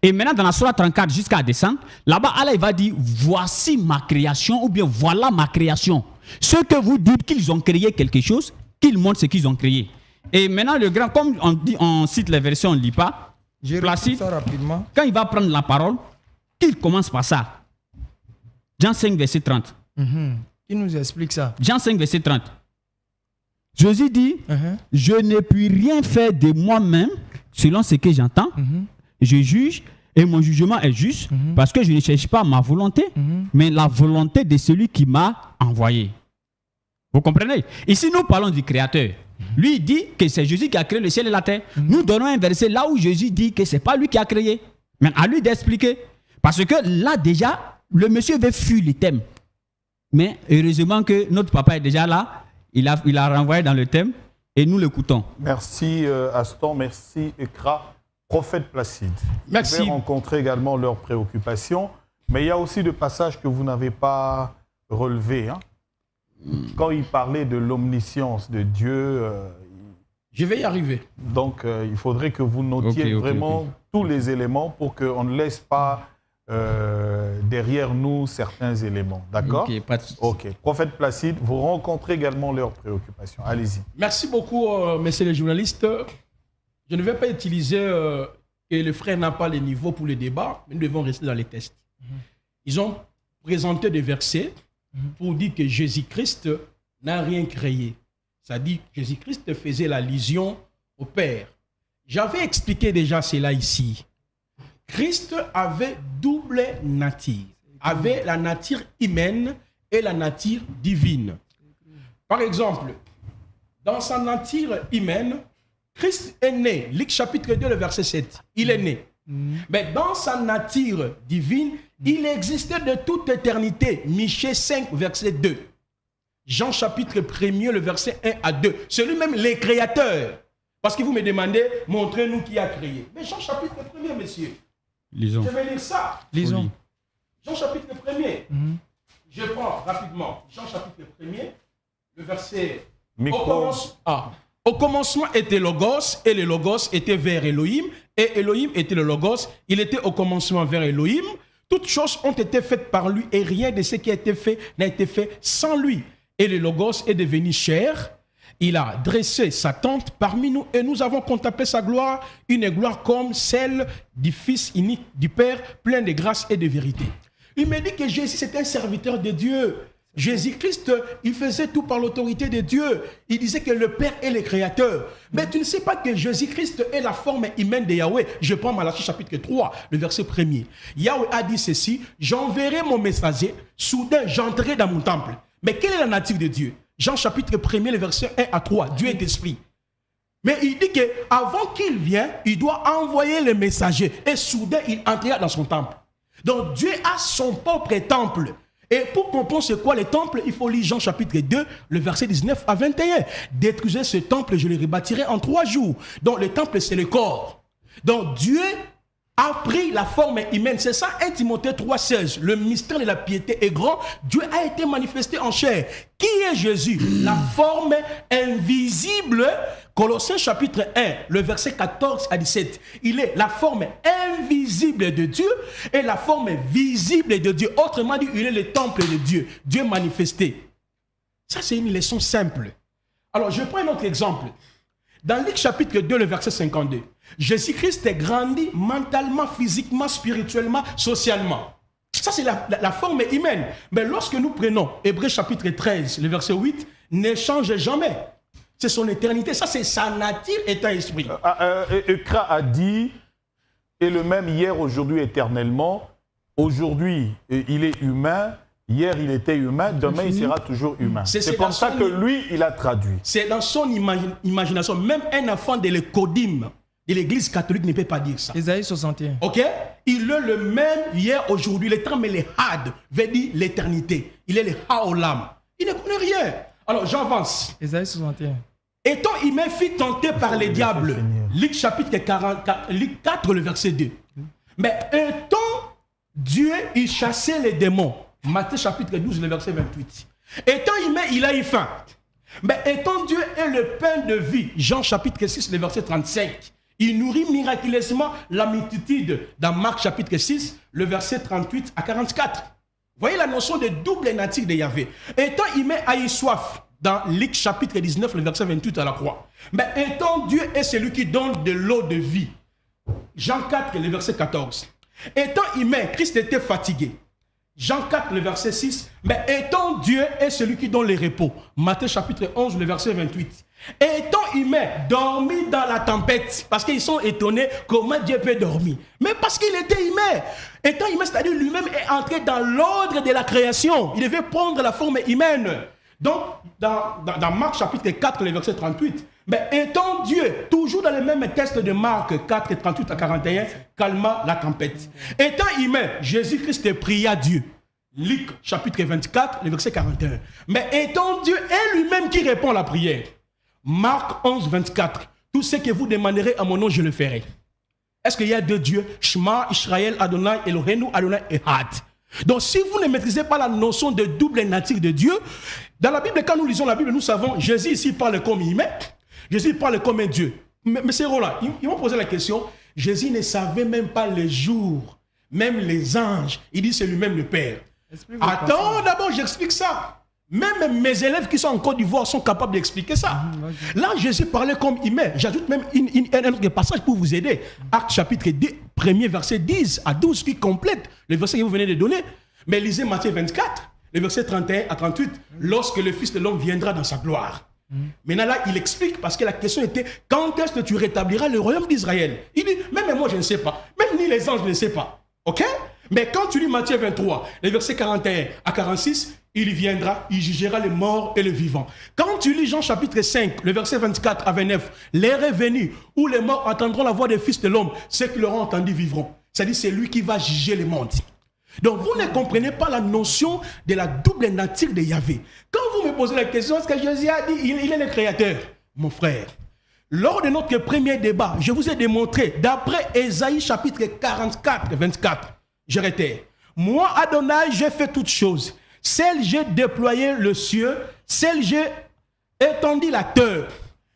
Et maintenant, dans la Surah 34 jusqu'à descendre, là-bas, Allah il va dire, voici ma création, ou bien voilà ma création. Ceux que vous dites qu'ils ont créé quelque chose, qu'ils montrent ce qu'ils ont créé. Et maintenant, le grand, comme on cite les versions, on ne lit pas. Placide, ça rapidement. Quand il va prendre la parole, qu'il commence par ça. Jean 5, verset 30. Il nous explique ça. Jean 5, verset 30. Jésus dit, je ne puis rien faire de moi-même selon ce que j'entends. Je juge et mon jugement est juste parce que je ne cherche pas ma volonté, mais la volonté de celui qui m'a envoyé. Vous comprenez? Ici, nous parlons du Créateur. Lui, il dit que c'est Jésus qui a créé le ciel et la terre. Nous donnons un verset là où Jésus dit que ce n'est pas lui qui a créé. Mais à lui d'expliquer. Parce que là, déjà, le monsieur veut fuir le thème. Mais heureusement que notre papa est déjà là. Il a renvoyé dans le thème et nous l'écoutons. Merci Aston, merci Ekra. Prophète Placide. Merci. Vous pouvez rencontrer également leurs préoccupations, mais il y a aussi des passages que vous n'avez pas relevés. Hein. Quand il parlait de l'omniscience de Dieu, je vais y arriver. Donc, il faudrait que vous notiez vraiment tous les éléments pour qu'on ne laisse pas derrière nous certains éléments. D'accord? Ok. Prophète Placide, vous rencontrez également leurs préoccupations. Allez-y. Merci beaucoup, messieurs les journalistes. Je ne vais pas utiliser que le frère n'a pas le niveau pour le débat, mais nous devons rester dans les tests. Ils ont présenté des versets pour dire que Jésus-Christ n'a rien créé. Ça dit que Jésus-Christ faisait l'allusion au Père. J'avais expliqué déjà cela ici. Christ avait double nature. Avait la nature humaine et la nature divine. Par exemple, dans sa nature humaine, Christ est né. Luc chapitre 2, le verset 7. Il est né. Mais dans sa nature divine, il existait de toute éternité. Michée 5, verset 2. Jean chapitre 1, le verset 1 à 2. C'est lui-même le créateur. Parce que vous me demandez, montrez-nous qui a créé. Mais Jean chapitre 1, messieurs. Lisons. Je vais lire ça. Lisons. Jean chapitre 1. Je prends rapidement Jean chapitre 1, le verset... Micro. Au commencement était Logos, et le Logos était vers Elohim, et Elohim était le Logos, il était au commencement vers Elohim. Toutes choses ont été faites par lui, et rien de ce qui a été fait n'a été fait sans lui. Et le Logos est devenu chair, il a dressé sa tente parmi nous, et nous avons contemplé sa gloire, une gloire comme celle du Fils unique du Père, plein de grâce et de vérité. Il me dit que Jésus, c'est un serviteur de Dieu. Jésus-Christ, il faisait tout par l'autorité de Dieu. Il disait que le Père est le Créateur. Mais tu ne sais pas que Jésus-Christ est la forme humaine de Yahweh. Je prends Malachie chapitre 3, le verset 1er. Yahweh a dit ceci, j'enverrai mon messager, soudain j'entrerai dans mon temple. Mais quelle est la nature de Dieu? Jean chapitre 1er, le verset 1 à 3. Dieu est esprit. Mais il dit qu'avant qu'il vienne, il doit envoyer le messager. Et soudain, il entrera dans son temple. Donc Dieu a son propre temple. Et pour comprendre c'est quoi les temples, il faut lire Jean chapitre 2, le verset 19 à 21. Détruisez ce temple, je le rebâtirai en 3 jours. Donc le temple, c'est le corps. Donc Dieu a pris la forme humaine. C'est ça, 1 Timothée 3,16. Le mystère de la piété est grand. Dieu a été manifesté en chair. Qui est Jésus? La forme invisible. Colossiens chapitre 1, le verset 14 à 17. Il est la forme invisible de Dieu et la forme visible de Dieu. Autrement dit, il est le temple de Dieu. Dieu manifesté. Ça, c'est une leçon simple. Alors, je prends un autre exemple. Dans Luc chapitre 2, le verset 52. Jésus-Christ est grandi mentalement, physiquement, spirituellement, socialement. Ça, c'est la forme humaine. Mais lorsque nous prenons Hébreux chapitre 13, le verset 8, ne change jamais. C'est son éternité. Ça, c'est sa nature étant esprit. Ekra a dit, et le même hier, aujourd'hui, éternellement. Aujourd'hui, il est humain. Hier, il était humain. Demain, il sera toujours humain. C'est pour ça que lui, il a traduit. C'est dans son imagination. Même un enfant de l'Écodim, de l'Église catholique, ne peut pas dire ça. Ésaïe 61. Ok? Il est le même hier, aujourd'hui. Le terme, le had, veut dire l'éternité. Il est le haolam. Il ne connaît rien. Alors, j'avance. Ésaïe 61. Étant humain, fut tenté par les diables. Luc chapitre 44, Luc 4, le verset 2. Mais étant Dieu, il chassait les démons. Matthieu chapitre 12, le verset 28. Étant humain, il a eu faim. Mais étant Dieu est le pain de vie. Jean chapitre 6, le verset 35. Il nourrit miraculeusement la multitude. Dans Marc chapitre 6, le verset 38 à 44. Voyez la notion de double nature de Yahvé. Étant humain, a eu soif. Dans Luc chapitre 19, le verset 28 à la croix. Mais étant Dieu est celui qui donne de l'eau de vie. Jean 4, le verset 14. Étant humain, Christ était fatigué. Jean 4, le verset 6. Mais étant Dieu est celui qui donne le repos. Matthieu chapitre 11, le verset 28. Étant humain, dormi dans la tempête. Parce qu'ils sont étonnés comment Dieu peut dormir. Mais parce qu'il était humain. Étant humain, c'est-à-dire lui-même est entré dans l'ordre de la création. Il devait prendre la forme humaine. Donc, dans Marc chapitre 4, le verset 38, mais étant Dieu, toujours dans le même texte de Marc 4, 38 à 41, calma la tempête. Étant humain, Jésus-Christ pria Dieu. Luc chapitre 24, le verset 41. Mais étant Dieu est lui-même qui répond à la prière. Marc 11, 24. Tout ce que vous demanderez à mon nom, je le ferai. Est-ce qu'il y a deux dieux? Shema, Israël, Adonai, Eloheinu, Adonai, Ehad. Donc, si vous ne maîtrisez pas la notion de double nature de Dieu, dans la Bible, quand nous lisons la Bible, nous savons, Jésus ici parle comme humain, Jésus parle comme un Dieu. Mais c'est Roland, ils m'ont posé la question, Jésus ne savait même pas les jours, même les anges. Il dit c'est lui-même le Père. Attends, d'abord, j'explique ça. Même mes élèves qui sont en Côte d'Ivoire sont capables d'expliquer ça. Là, Jésus parlait comme humain. J'ajoute même un autre passage pour vous aider. Acte chapitre 2, premier verset 10 à 12 qui complète le verset que vous venez de donner. Mais lisez Matthieu 24, le verset 31 à 38, lorsque le Fils de l'homme viendra dans sa gloire. Maintenant là, il explique parce que la question était quand est-ce que tu rétabliras le royaume d'Israël? Il dit, même moi je ne sais pas, même ni les anges ne savent pas. Ok? Mais quand tu lis Matthieu 23, les versets 41 à 46, il viendra, il jugera les morts et les vivants. Quand tu lis Jean chapitre 5, le verset 24 à 29, l'heure est venue où les morts entendront la voix des fils de l'homme, ceux qui l'auront entendu vivront. C'est-à-dire c'est lui qui va juger les mondes. Donc vous ne comprenez pas la notion de la double nature de Yahvé. Quand vous me posez la question, est-ce que Jésus a dit il est le créateur? Mon frère, lors de notre premier débat, je vous ai démontré, d'après Ésaïe chapitre 44, 24, je réitère, moi Adonai, j'ai fait toutes choses. Celle j'ai déployé le ciel, celle j'ai étendu la terre.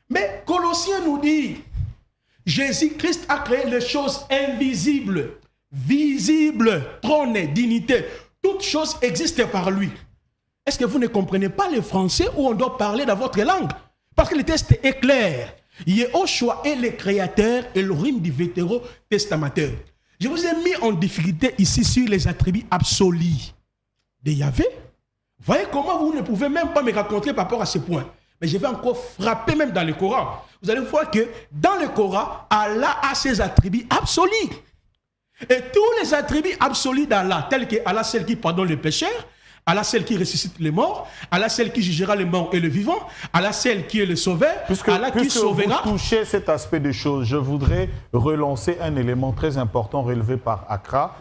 Mais Colossiens nous dit, Jésus-Christ a créé les choses invisibles, visibles, trône, dignité. Toutes choses existent par lui. Est-ce que vous ne comprenez pas le français où on doit parler dans votre langue? Parce que le texte est clair. Yehoshua est le créateur et Elohim du vétéro-testamenteur. Je vous ai mis en difficulté ici sur les attributs absolus de Yahvé. Voyez comment vous ne pouvez même pas me raconter par rapport à ce point. Mais je vais encore frapper même dans le Coran. Vous allez voir que dans le Coran, Allah a ses attributs absolus. Et tous les attributs absolus d'Allah, tels que Allah, celle qui pardonne les pécheurs, Allah, celle qui ressuscite les morts, Allah, celle qui jugera les morts et les vivants, Allah, celle qui est le sauveur, Allah qui sauvera. Vous touchez cet aspect des choses, je voudrais relancer un élément très important relevé par Accra,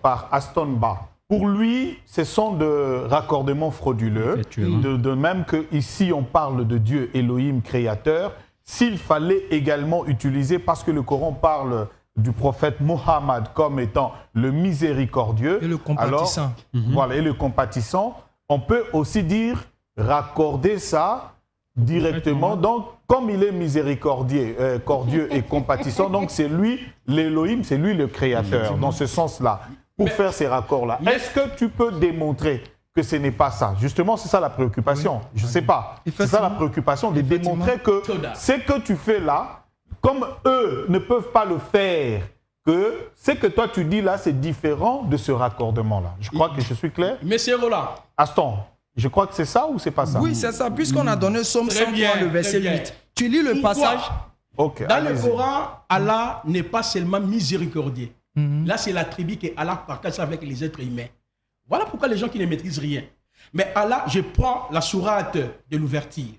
par Aston Ba. Pour lui, ce sont de raccordements frauduleux, de même qu'ici on parle de Dieu Elohim créateur, s'il fallait également utiliser, parce que le Coran parle du prophète Mohammed comme étant le miséricordieux. Et le compatissant. Alors, voilà, et le compatissant. On peut aussi dire, raccorder ça directement. Donc, comme il est miséricordieux et compatissant, donc c'est lui l'Elohim, c'est lui le créateur, dans ce sens-là. Pour faire ces raccords-là. Est-ce que tu peux démontrer que ce n'est pas ça? Justement, c'est ça la préoccupation. Je ne sais pas. C'est ça la préoccupation, de démontrer que ce que tu fais là, comme eux ne peuvent pas le faire, que ce que toi tu dis là, c'est différent de ce raccordement-là. Je crois que je suis clair. Monsieur Roland. Aston, je crois que c'est ça ou c'est pas ça? Oui, c'est ça, puisqu'on a donné Somme 103, le verset 8. Tu lis le passage. Dans le Coran, Allah n'est pas seulement miséricordieux. Là, c'est l'attribut que Allah partage avec les êtres humains. Voilà pourquoi les gens qui ne maîtrisent rien. Mais Allah, je prends la sourate de l'ouverture.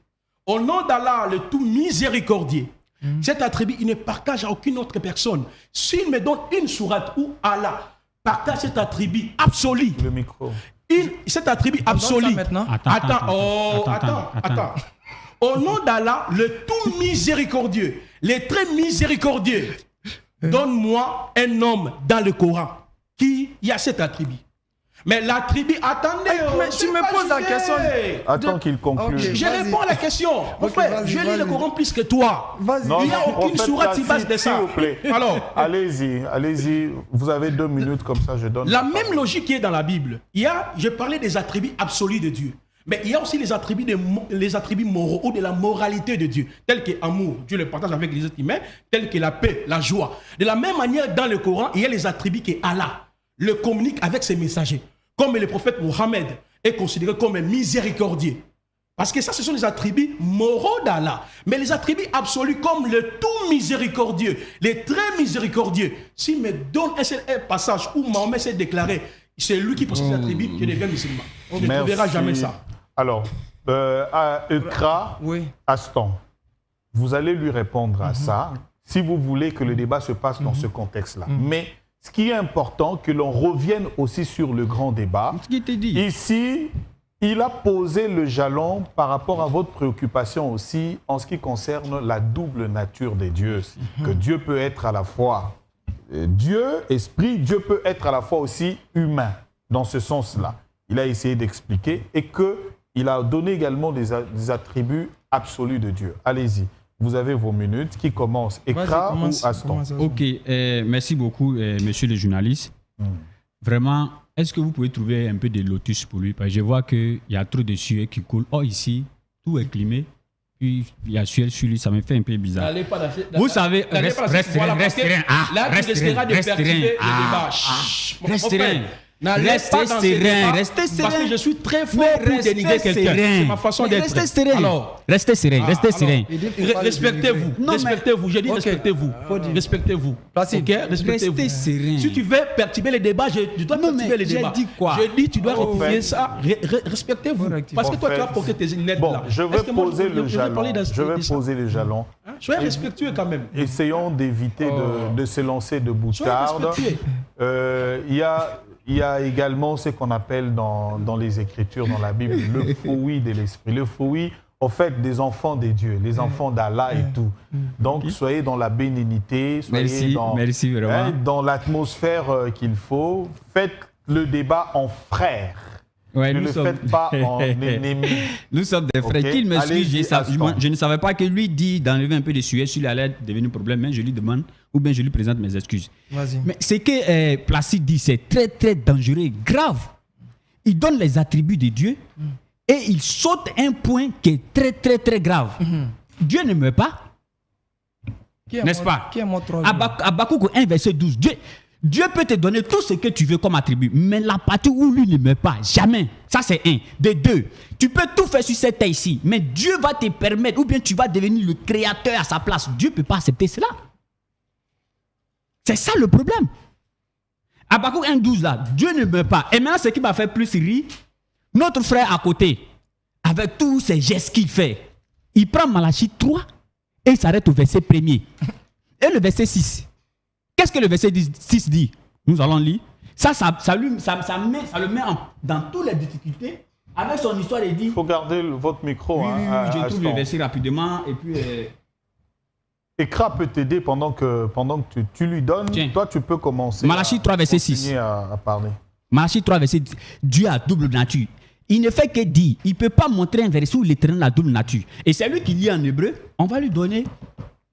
Au nom d'Allah, le tout miséricordieux, cet attribut, il ne partage à aucune autre personne. S'il me donne une sourate où Allah partage cet attribut absolu. Le micro. Cet attribut absolu. Attends. Au nom d'Allah, le tout miséricordieux, le très miséricordieux, donne-moi un homme dans le Coran qui y a cet attribut. Mais l'attribut, attendez, mais tu me poses la question. Attends qu'il conclue. Okay, je réponds à la question. Mon frère, je lis le Coran plus que toi. Il n'y a aucune sourate qui base de ça. S'il vous plaît. Alors, allez-y. Vous avez 2 minutes, comme ça je donne. La même logique qui est dans la Bible. Je parlais des attributs absolus de Dieu. Mais il y a aussi les attributs moraux ou de la moralité de Dieu, tels que l'amour, Dieu le partage avec les êtres humains, tels que la paix, la joie. De la même manière, dans le Coran, il y a les attributs que Allah le communique avec ses messagers. Comme le prophète Mohammed est considéré comme miséricordieux. Parce que ça, ce sont les attributs moraux d'Allah. Mais les attributs absolus, comme le tout miséricordieux, les très miséricordieux, s'il me donne un passage où Mohammed s'est déclaré, c'est lui qui possède ces attributs, je deviens musulman. On ne trouvera jamais ça. Alors, à Ekra, Aston, vous allez lui répondre à ça, si vous voulez que le débat se passe dans ce contexte-là. Mais ce qui est important, que l'on revienne aussi sur le grand débat. Ici, il a posé le jalon par rapport à votre préoccupation aussi en ce qui concerne la double nature des dieux. Que Dieu peut être à la fois Dieu, esprit, Dieu peut être à la fois aussi humain, dans ce sens-là. Il a essayé d'expliquer et qu'il a donné également des attributs absolus de Dieu. Allez-y. Vous avez vos minutes. Qui commence? Ekra ou Aston? Ok, merci beaucoup, monsieur le journaliste. Vraiment, est-ce que vous pouvez trouver un peu de lotus pour lui? Parce que je vois qu'il y a trop de sueur qui coule. Oh, ici, tout est climé. Puis il y a sueur sur lui, ça me fait un peu bizarre. Vous savez, reste rien. Là, tu risqueras de perturber le débat. Restez serein. Parce que je suis très fort pour dénigrer quelqu'un. C'est ma façon d'être. Restez serein. Respectez-vous. Respectez-vous. J'ai dit respectez-vous. Respectez-vous. Respectez-vous. Si tu veux perturber les débats, je dois perturber les débats. J'ai dit quoi? Je dis tu dois rectifier ça. Respectez-vous. Parce que toi, tu as porté tes lunettes là. Je vais poser le jalon. Soyez respectueux quand même. Essayons d'éviter de se lancer de boutarde. Il y a également ce qu'on appelle dans les Écritures, dans la Bible, le fouillis de l'esprit. Le fouillis, au fait, des enfants des dieux, les enfants d'Allah et tout. Donc, soyez dans la bénignité, soyez dans l'atmosphère qu'il faut. Faites le débat en frères. Ouais, ne nous le sommes- faites pas en ennemi. Nous sommes des frères. Ok, Qu'il m'excuse, allez-y, Aston. je ne savais pas que lui dit d'enlever un peu de sueur s'il allait devenir problème, mais je lui demande ou bien je lui présente mes excuses. Vas-y. Mais ce que Placide dit, c'est très très dangereux et grave. Il donne les attributs de Dieu et il saute un point qui est très très très grave. Dieu ne meurt pas, Qui est n'est-ce mon- pas? Qui est mon troisième? Habakkuk 1 verset 12. Dieu peut te donner tout ce que tu veux comme attribut, mais la partie où lui ne meurt pas, jamais. Ça c'est un. De deux, tu peux tout faire sur cette terre ici, mais Dieu va te permettre, ou bien tu vas devenir le créateur à sa place. Dieu ne peut pas accepter cela. C'est ça le problème. Habakkuk 1.12 là, Dieu ne meurt pas. Et maintenant, ce qui m'a fait plus rire, notre frère à côté, avec tous ces gestes qu'il fait, il prend Malachie 3 et il s'arrête au verset 1er. Et le verset 6. Qu'est-ce que le verset 6 dit? Nous allons lire. Ça le met dans toutes les difficultés. Avec son histoire, il dit... Il faut garder votre micro. Oui, je trouve le Aston. verset rapidement et puis... Ekra peut t'aider pendant que tu lui donnes. Tiens. Toi, tu peux commencer. Malachie 3, verset 6. continuer à parler. Malachie 3, verset 10. Dieu a double nature. Il ne fait que dire. Il ne peut pas montrer un verset où l'Éternel a double nature. Et c'est lui qui lit en hébreu. On va lui donner.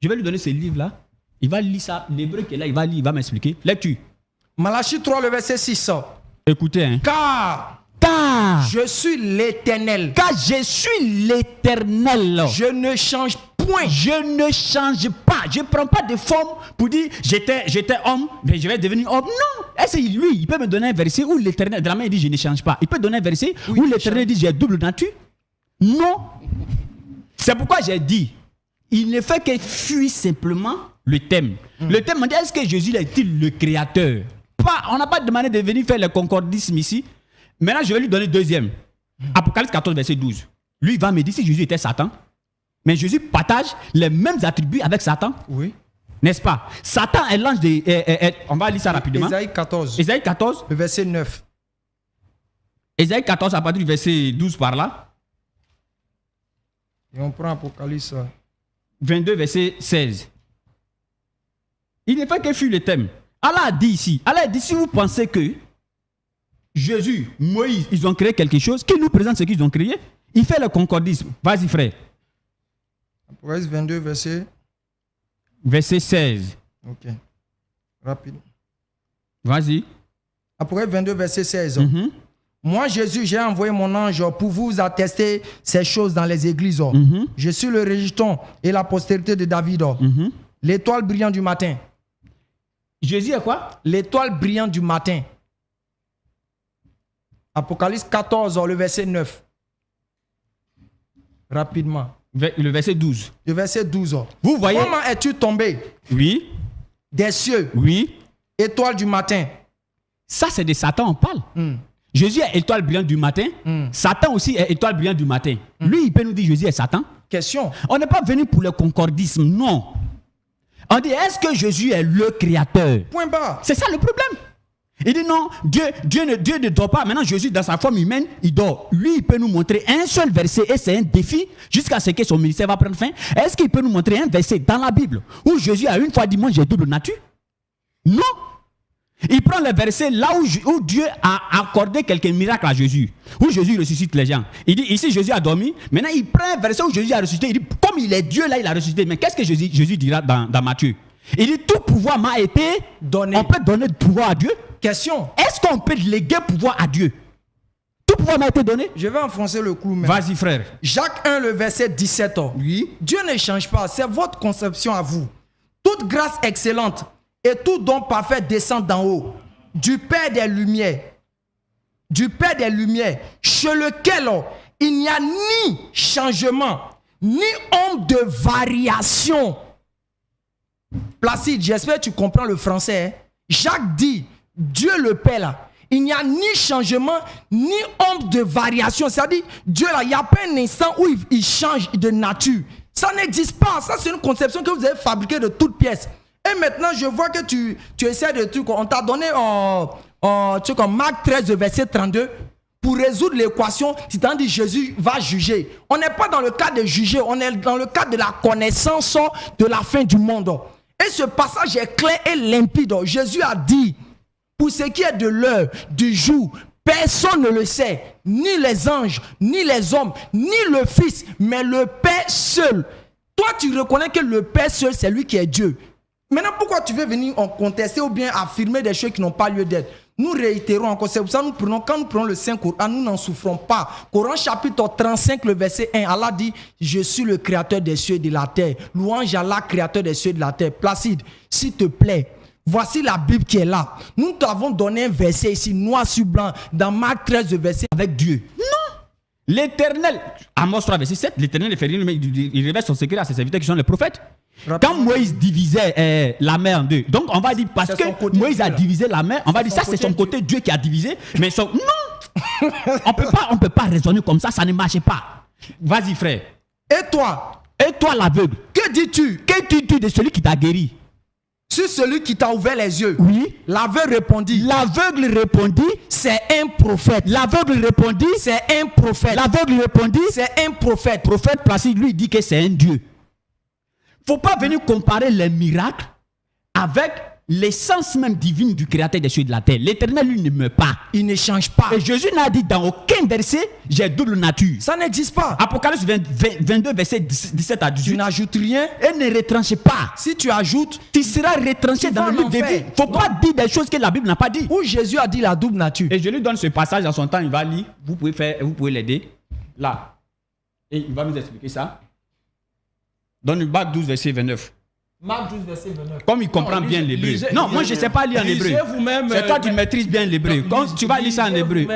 Je vais lui donner ce livre-là. Il va lire ça. L'hébreu qui est là, il va lire, il va m'expliquer. Lecture. Malachie 3, le verset 6. Écoutez, hein. Car je suis l'Éternel. Car je suis l'Éternel. Je ne change point. Je ne change pas. Je ne prends pas de forme pour dire j'étais homme, mais je vais devenir homme. Non. Est-ce que lui, il peut me donner un verset où l'Éternel, de la main, il dit je ne change pas. Il peut donner un verset où l'Éternel dit j'ai double nature. Non. C'est pourquoi j'ai dit, il ne fait que fuir simplement le thème. Le thème, on dit est-ce que Jésus est-il le créateur? Pas, on n'a pas demandé de venir faire le concordisme ici. Maintenant, je vais lui donner deuxième. Apocalypse 14, verset 12. Lui, il va me dire si Jésus était Satan. Mais Jésus partage les mêmes attributs avec Satan. Oui. N'est-ce pas? Satan est l'ange de... on va lire ça rapidement. Ésaïe 14, Ésaïe 14. le verset 9. Ésaïe 14 à partir du verset 12 par là. Et on prend Apocalypse. 22 verset 16. Il ne fait que fuir le thème. Allah a dit ici. Allah a dit si vous pensez que Jésus, Moïse, ils ont créé quelque chose, qui nous présente ce qu'ils ont créé, il fait le concordisme. Vas-y frère. Apocalypse 22, verset. Verset 16. Ok. Rapide. Vas-y. Apocalypse 22, verset 16. Mhm. Moi, Jésus, j'ai envoyé mon ange pour vous attester ces choses dans les églises. Mhm. Je suis le rejeton et la postérité de David. Mhm. L'étoile brillante du matin. Jésus est quoi? L'étoile brillante du matin. Apocalypse 14, le verset 9. Rapidement. Le verset 12. Le verset 12. Vous voyez? Comment es-tu tombé Oui. des cieux, Oui. étoile du matin? Ça, c'est de Satan, on parle. Jésus est étoile brillante du matin. Satan aussi est étoile brillante du matin. Lui, il peut nous dire Jésus est Satan. Question. On n'est pas venu pour le concordisme, non. On dit, est-ce que Jésus est le créateur? Point barre. C'est ça le problème. Il dit non, Dieu ne dort pas. Maintenant, Jésus, dans sa forme humaine, il dort. Lui, il peut nous montrer un seul verset et c'est un défi jusqu'à ce que son ministère va prendre fin. Est-ce qu'il peut nous montrer un verset dans la Bible où Jésus a une fois dit, moi, j'ai double nature? Non. Il prend le verset là où Dieu a accordé quelques miracles à Jésus, où Jésus ressuscite les gens. Il dit, ici, Jésus a dormi. Maintenant, il prend un verset où Jésus a ressuscité. Il dit, comme il est Dieu, là, il a ressuscité. Mais qu'est-ce que Jésus dira dans Matthieu? Il dit, tout pouvoir m'a été donné. On peut donner du pouvoir à Dieu? Question. Est-ce qu'on peut léguer pouvoir à Dieu? Tout pouvoir m'a été donné? Je vais enfoncer le clou. Vas-y, frère. Jacques 1, le verset 17. Oui. Dieu ne change pas. C'est votre conception à vous. Toute grâce excellente et tout don parfait descend d'en haut, du Père des Lumières. Du Père des Lumières, chez lequel il n'y a ni changement, ni ombre de variation. Placide, j'espère que tu comprends le français. Hein? Jacques dit, Dieu le Père là, il n'y a ni changement, ni ombre de variation. C'est-à-dire, Dieu là, il n'y a pas un instant où il change de nature. Ça n'existe pas. Ça, c'est une conception que vous avez fabriquée de toutes pièces. Et maintenant, je vois que tu essaies de trucs. On t'a donné comme Marc 13, verset 32. Pour résoudre l'équation, c'est-à-dire Jésus va juger. On n'est pas dans le cadre de juger, on est dans le cadre de la connaissance de la fin du monde. Et ce passage est clair et limpide. Jésus a dit, pour ce qui est de l'heure, du jour, Personne ne le sait, ni les anges, ni les hommes, ni le Fils, mais le Père seul. Toi, tu reconnais que le Père seul, c'est lui qui est Dieu. Maintenant, pourquoi tu veux venir en contester ou bien affirmer des choses qui n'ont pas lieu d'être? Nous réitérons encore, c'est pour ça que quand nous prenons le Saint-Coran, nous n'en souffrons pas. Coran chapitre 35, le verset 1, Allah dit « Je suis le créateur des cieux et de la terre. Louange à Allah, créateur des cieux et de la terre. » Placide, s'il te plaît, voici la Bible qui est là. Nous t'avons donné un verset ici, noir sur blanc, dans Marc 13, le verset avec Dieu. Non. L'Éternel, Amos 3, verset 7, l'Éternel il révèle son secret à ses serviteurs qui sont les prophètes. Quand Moïse divisait la mer en deux, donc on va dire parce que Moïse a divisé la mer, on va dire ça c'est son côté Dieu qui a divisé, mais non, on peut pas raisonner comme ça, ça ne marche pas. Vas-y frère. Et toi l'aveugle, que dis-tu? Que dis-tu de celui qui t'a guéri? Sur celui qui t'a ouvert les yeux. Oui. L'aveugle répondit. C'est un prophète. L'aveugle répondit. C'est un prophète. L'aveugle répondit. C'est un prophète. Prophète Placide lui dit que c'est un Dieu. Faut pas venir comparer les miracles avec l'essence même divine du créateur des cieux et de la terre. L'Éternel lui ne meurt pas. Il ne change pas. Et Jésus n'a dit dans aucun verset j'ai double nature. Ça n'existe pas. Apocalypse 22 verset 17 à 18. Tu n'ajoutes rien et ne retranche pas. Si tu ajoutes, tu seras retranché dans le livre de vie. Faut pas dire des choses que la Bible n'a pas dit. Où Jésus a dit la double nature. Et je lui donne ce passage en son temps, il va lire. Vous pouvez l'aider. Là. Et il va nous expliquer ça. Dans le Marc 12 verset 29. Marc 12 verset 29. Comme il comprend bien l'hébreu. Non, moi je ne sais pas lire en hébreu. C'est toi qui maîtrises bien l'hébreu. Quand tu vas lire ça en hébreu,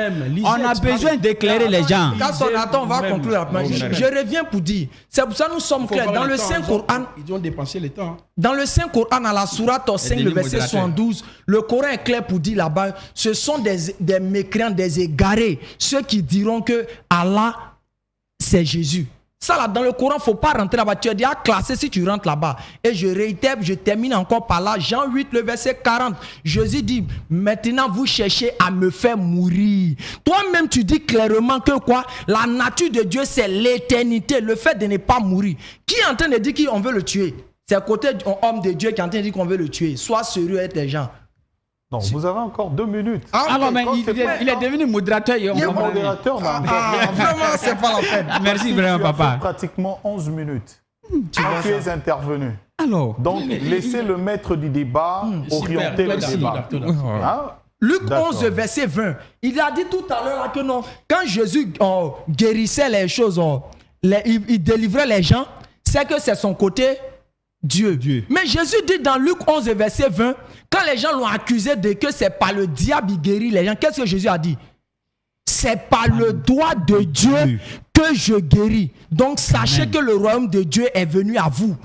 on a besoin d'éclairer les gens. Attends, on va conclure. Je reviens pour dire. C'est pour ça que nous sommes clairs. Dans le Saint-Coran, ils ont dépensé le temps. Dans le Saint-Coran, à la sourate 5, le verset 72, le Coran est clair pour dire là-bas, ce sont des mécréants, des égarés, ceux qui diront que Allah, c'est Jésus. Ça là, dans le Coran, il ne faut pas rentrer là-bas. Tu es déjà classé si tu rentres là-bas. Et je réitère, je termine encore par là. Jean 8, le verset 40. Jésus dit, maintenant vous cherchez à me faire mourir. Toi-même, tu dis clairement que quoi? La nature de Dieu, c'est l'éternité, le fait de ne pas mourir. Qui est en train de dire qu'on veut le tuer? C'est à côté d'un homme de Dieu qui est en train de dire qu'on veut le tuer. Sois sérieux avec les gens. Non, vous avez encore 2 minutes. Alors, mais il est devenu modérateur. Il est modérateur. Vraiment, c'est pas la peine. Merci vraiment, papa. Pratiquement 11 minutes. Tu es intervenu. Alors. Donc, laissez le maître du débat orienter le débat. Luc 11, verset 20. Il a dit tout à l'heure que non, quand Jésus guérissait les choses, il délivrait les gens, c'est que c'est son côté Dieu. Mais Jésus dit dans Luc 11, verset 20, quand les gens l'ont accusé de que c'est par le diable qui guérit les gens, qu'est-ce que Jésus a dit? C'est par le doigt de Dieu que je guéris. Donc sachez que le royaume de Dieu est venu à vous.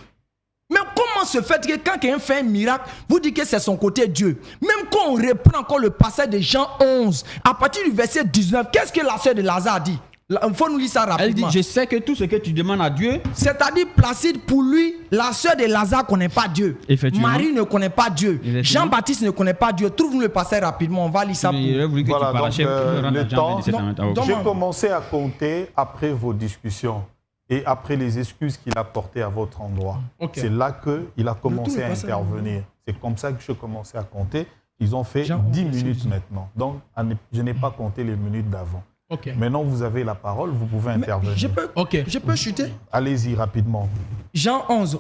Mais comment se fait que quand quelqu'un fait un miracle, vous dites que c'est son côté Dieu? Même quand on reprend encore le passage de Jean 11, à partir du verset 19, qu'est-ce que la sœur de Lazare dit? Il faut nous lire ça rapidement. Elle dit, je sais que tout ce que tu demandes à Dieu... C'est-à-dire, Placide, pour lui, la sœur de Lazare ne connaît pas Dieu. Marie ne connaît pas Dieu. Jean-Baptiste ne connaît pas Dieu. Trouve-nous le passage rapidement. On va lire ça pour... Voilà, donc le temps... J'ai commencé à compter après vos discussions et après les excuses qu'il a portées à votre endroit. C'est là qu'il a commencé à intervenir. C'est comme ça que je commençais à compter. Ils ont fait 10 minutes maintenant. Donc, je n'ai pas compté les minutes d'avant. Maintenant, vous avez la parole, vous pouvez intervenir. Je peux chuter? Allez-y rapidement. Jean 11.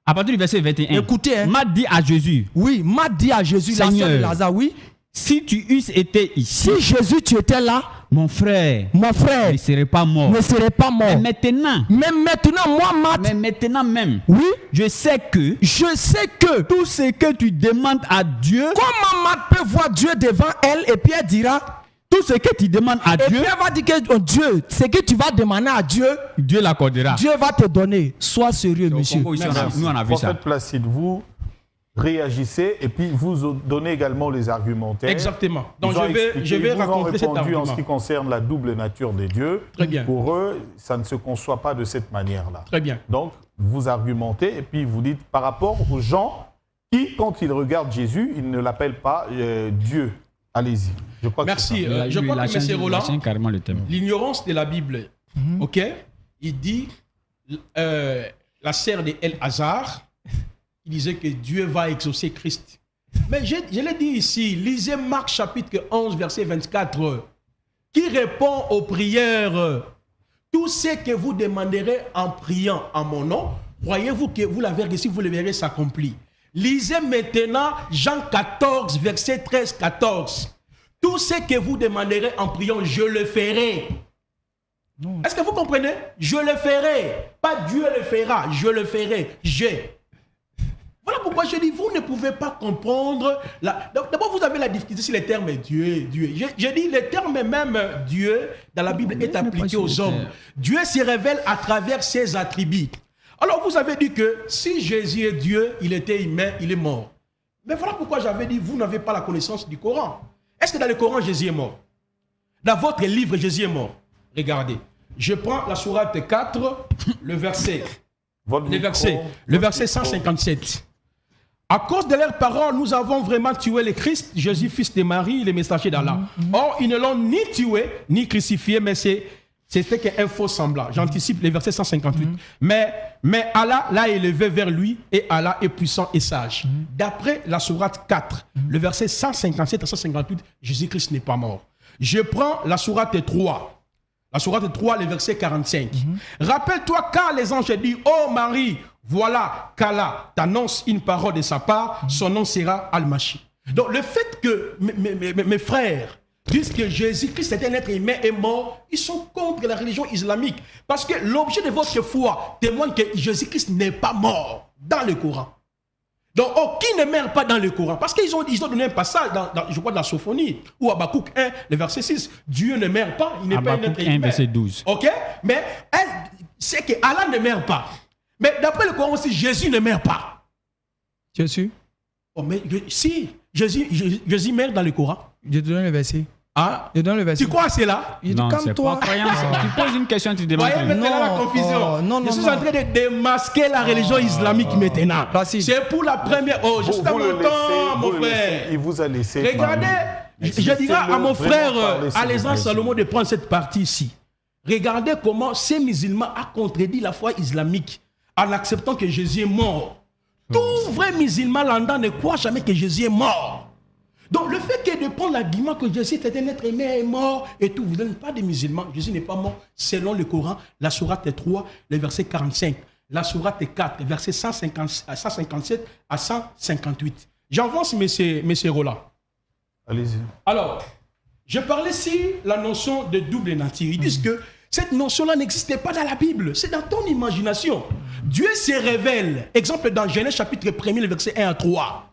À partir du verset 21. Écoutez. M'a dit à Jésus. Oui, m'a dit à Jésus, Seigneur, la sœur de Lazare, oui. Si tu eusses été ici. Si Jésus, tu étais là. Mon frère. Ne serait pas mort. Ne serait pas mort. Mais maintenant. Mais maintenant même. Oui. Je sais que. Tout ce que tu demandes à Dieu. Comment Matt peut voir Dieu devant elle et puis elle dira. Tout ce que tu demandes à Dieu. Et puis elle va dire que Dieu, ce que tu vas demander à Dieu. Dieu l'accordera. Dieu va te donner. Sois sérieux, monsieur. Nous, on a vu ça. Prophète Placide, vous réagissez et puis vous donnez également les argumentaires. Exactement. Donc je vais raconter cet argument. En ce qui concerne la double nature de Dieu. Très bien. Pour eux, ça ne se conçoit pas de cette manière-là. Très bien. Donc, vous argumentez et puis vous dites par rapport aux gens qui, quand ils regardent Jésus, ils ne l'appellent pas Dieu. Allez-y. Je crois Merci. Que je crois que M. Roland, le l'ignorance de la Bible, il dit, la sœur de El-Hazar, il disait que Dieu va exaucer Christ. Mais je l'ai dit ici, lisez Marc chapitre 11, verset 24. qui répond aux prières. Tout ce que vous demanderez en priant en mon nom, croyez-vous que vous l'avez reçu, vous le verrez s'accomplir. Lisez maintenant Jean 14, verset 13-14. Tout ce que vous demanderez en priant, je le ferai. Est-ce que vous comprenez? Je le ferai. Pas Dieu le fera, je le ferai. Voilà pourquoi je dis, vous ne pouvez pas comprendre. D'abord, vous avez la difficulté sur les termes Dieu, Dieu. Je dis, le terme même Dieu dans la Bible est appliqué aux hommes. Dieu se révèle à travers ses attributs. Alors, vous avez dit que si Jésus est Dieu, il était humain, il est mort. Mais voilà pourquoi j'avais dit, vous n'avez pas la connaissance du Coran. Est-ce que dans le Coran, Jésus est mort? Dans votre livre, Jésus est mort. Regardez. Je prends la sourate 4, le verset 157. À cause de leurs paroles, nous avons vraiment tué le Christ, Jésus, fils de Marie, le messager d'Allah. Or, ils ne l'ont ni tué, ni crucifié, mais c'était qu'un faux semblant. J'anticipe le verset 158. Mais Allah l'a élevé vers lui, et Allah est puissant et sage. D'après la sourate 4, le verset 157 à 158, Jésus-Christ n'est pas mort. Je prends la sourate 3. La sourate 3, le verset 45. Rappelle-toi quand les anges disent, oh Marie, voilà qu'Allah t'annonce une parole de sa part, son nom sera Al-Mashi. Donc le fait que mes frères disent que Jésus-Christ est un être humain et mort, ils sont contre la religion islamique. Parce que l'objet de votre foi témoigne que Jésus-Christ n'est pas mort dans le Coran. Donc, qui ne meurt pas dans le Coran? Parce qu'ils ont donné un passage, je crois, dans la Sophonie, ou Habakkuk 1, le verset 6. Dieu ne meurt pas, il n'est pas un être humain. 1, verset 12. Ok? Mais c'est que Allah ne meurt pas. Mais d'après le Coran aussi, Jésus ne meurt pas. Jésus? Oh, mais si, Jésus meurt dans le Coran. Je te donne le verset. Ah, je donne le verset. Tu crois c'est là? Non, c'est pas croyance. Tu poses une question, tu demandes. Voyez maintenant la confusion. Je suis en train de démasquer la religion islamique maintenant. C'est pour la première. Oh, je suis dans mon temps, mon frère. Il vous a laissé. Regardez, je dirais à mon frère Alexandre Salomon de prendre cette partie ici. Regardez comment ces musulmans ont contredit la foi islamique en acceptant que Jésus est mort. Tout vrai musulman lambda ne croit jamais que Jésus est mort. Donc le fait que de prendre l'argument que Jésus était un être humain et mort et tout, vous n'êtes pas des musulmans, Jésus n'est pas mort selon le Coran, la sourate 3, le verset 45, la sourate 4, verset 157 à 158. J'avance, messieurs Roland. Allez-y. Alors, je parlais ici la notion de double nature. Ils disent que cette notion-là n'existait pas dans la Bible, c'est dans ton imagination. Dieu se révèle, exemple dans Genèse chapitre 1, le verset 1 à 3.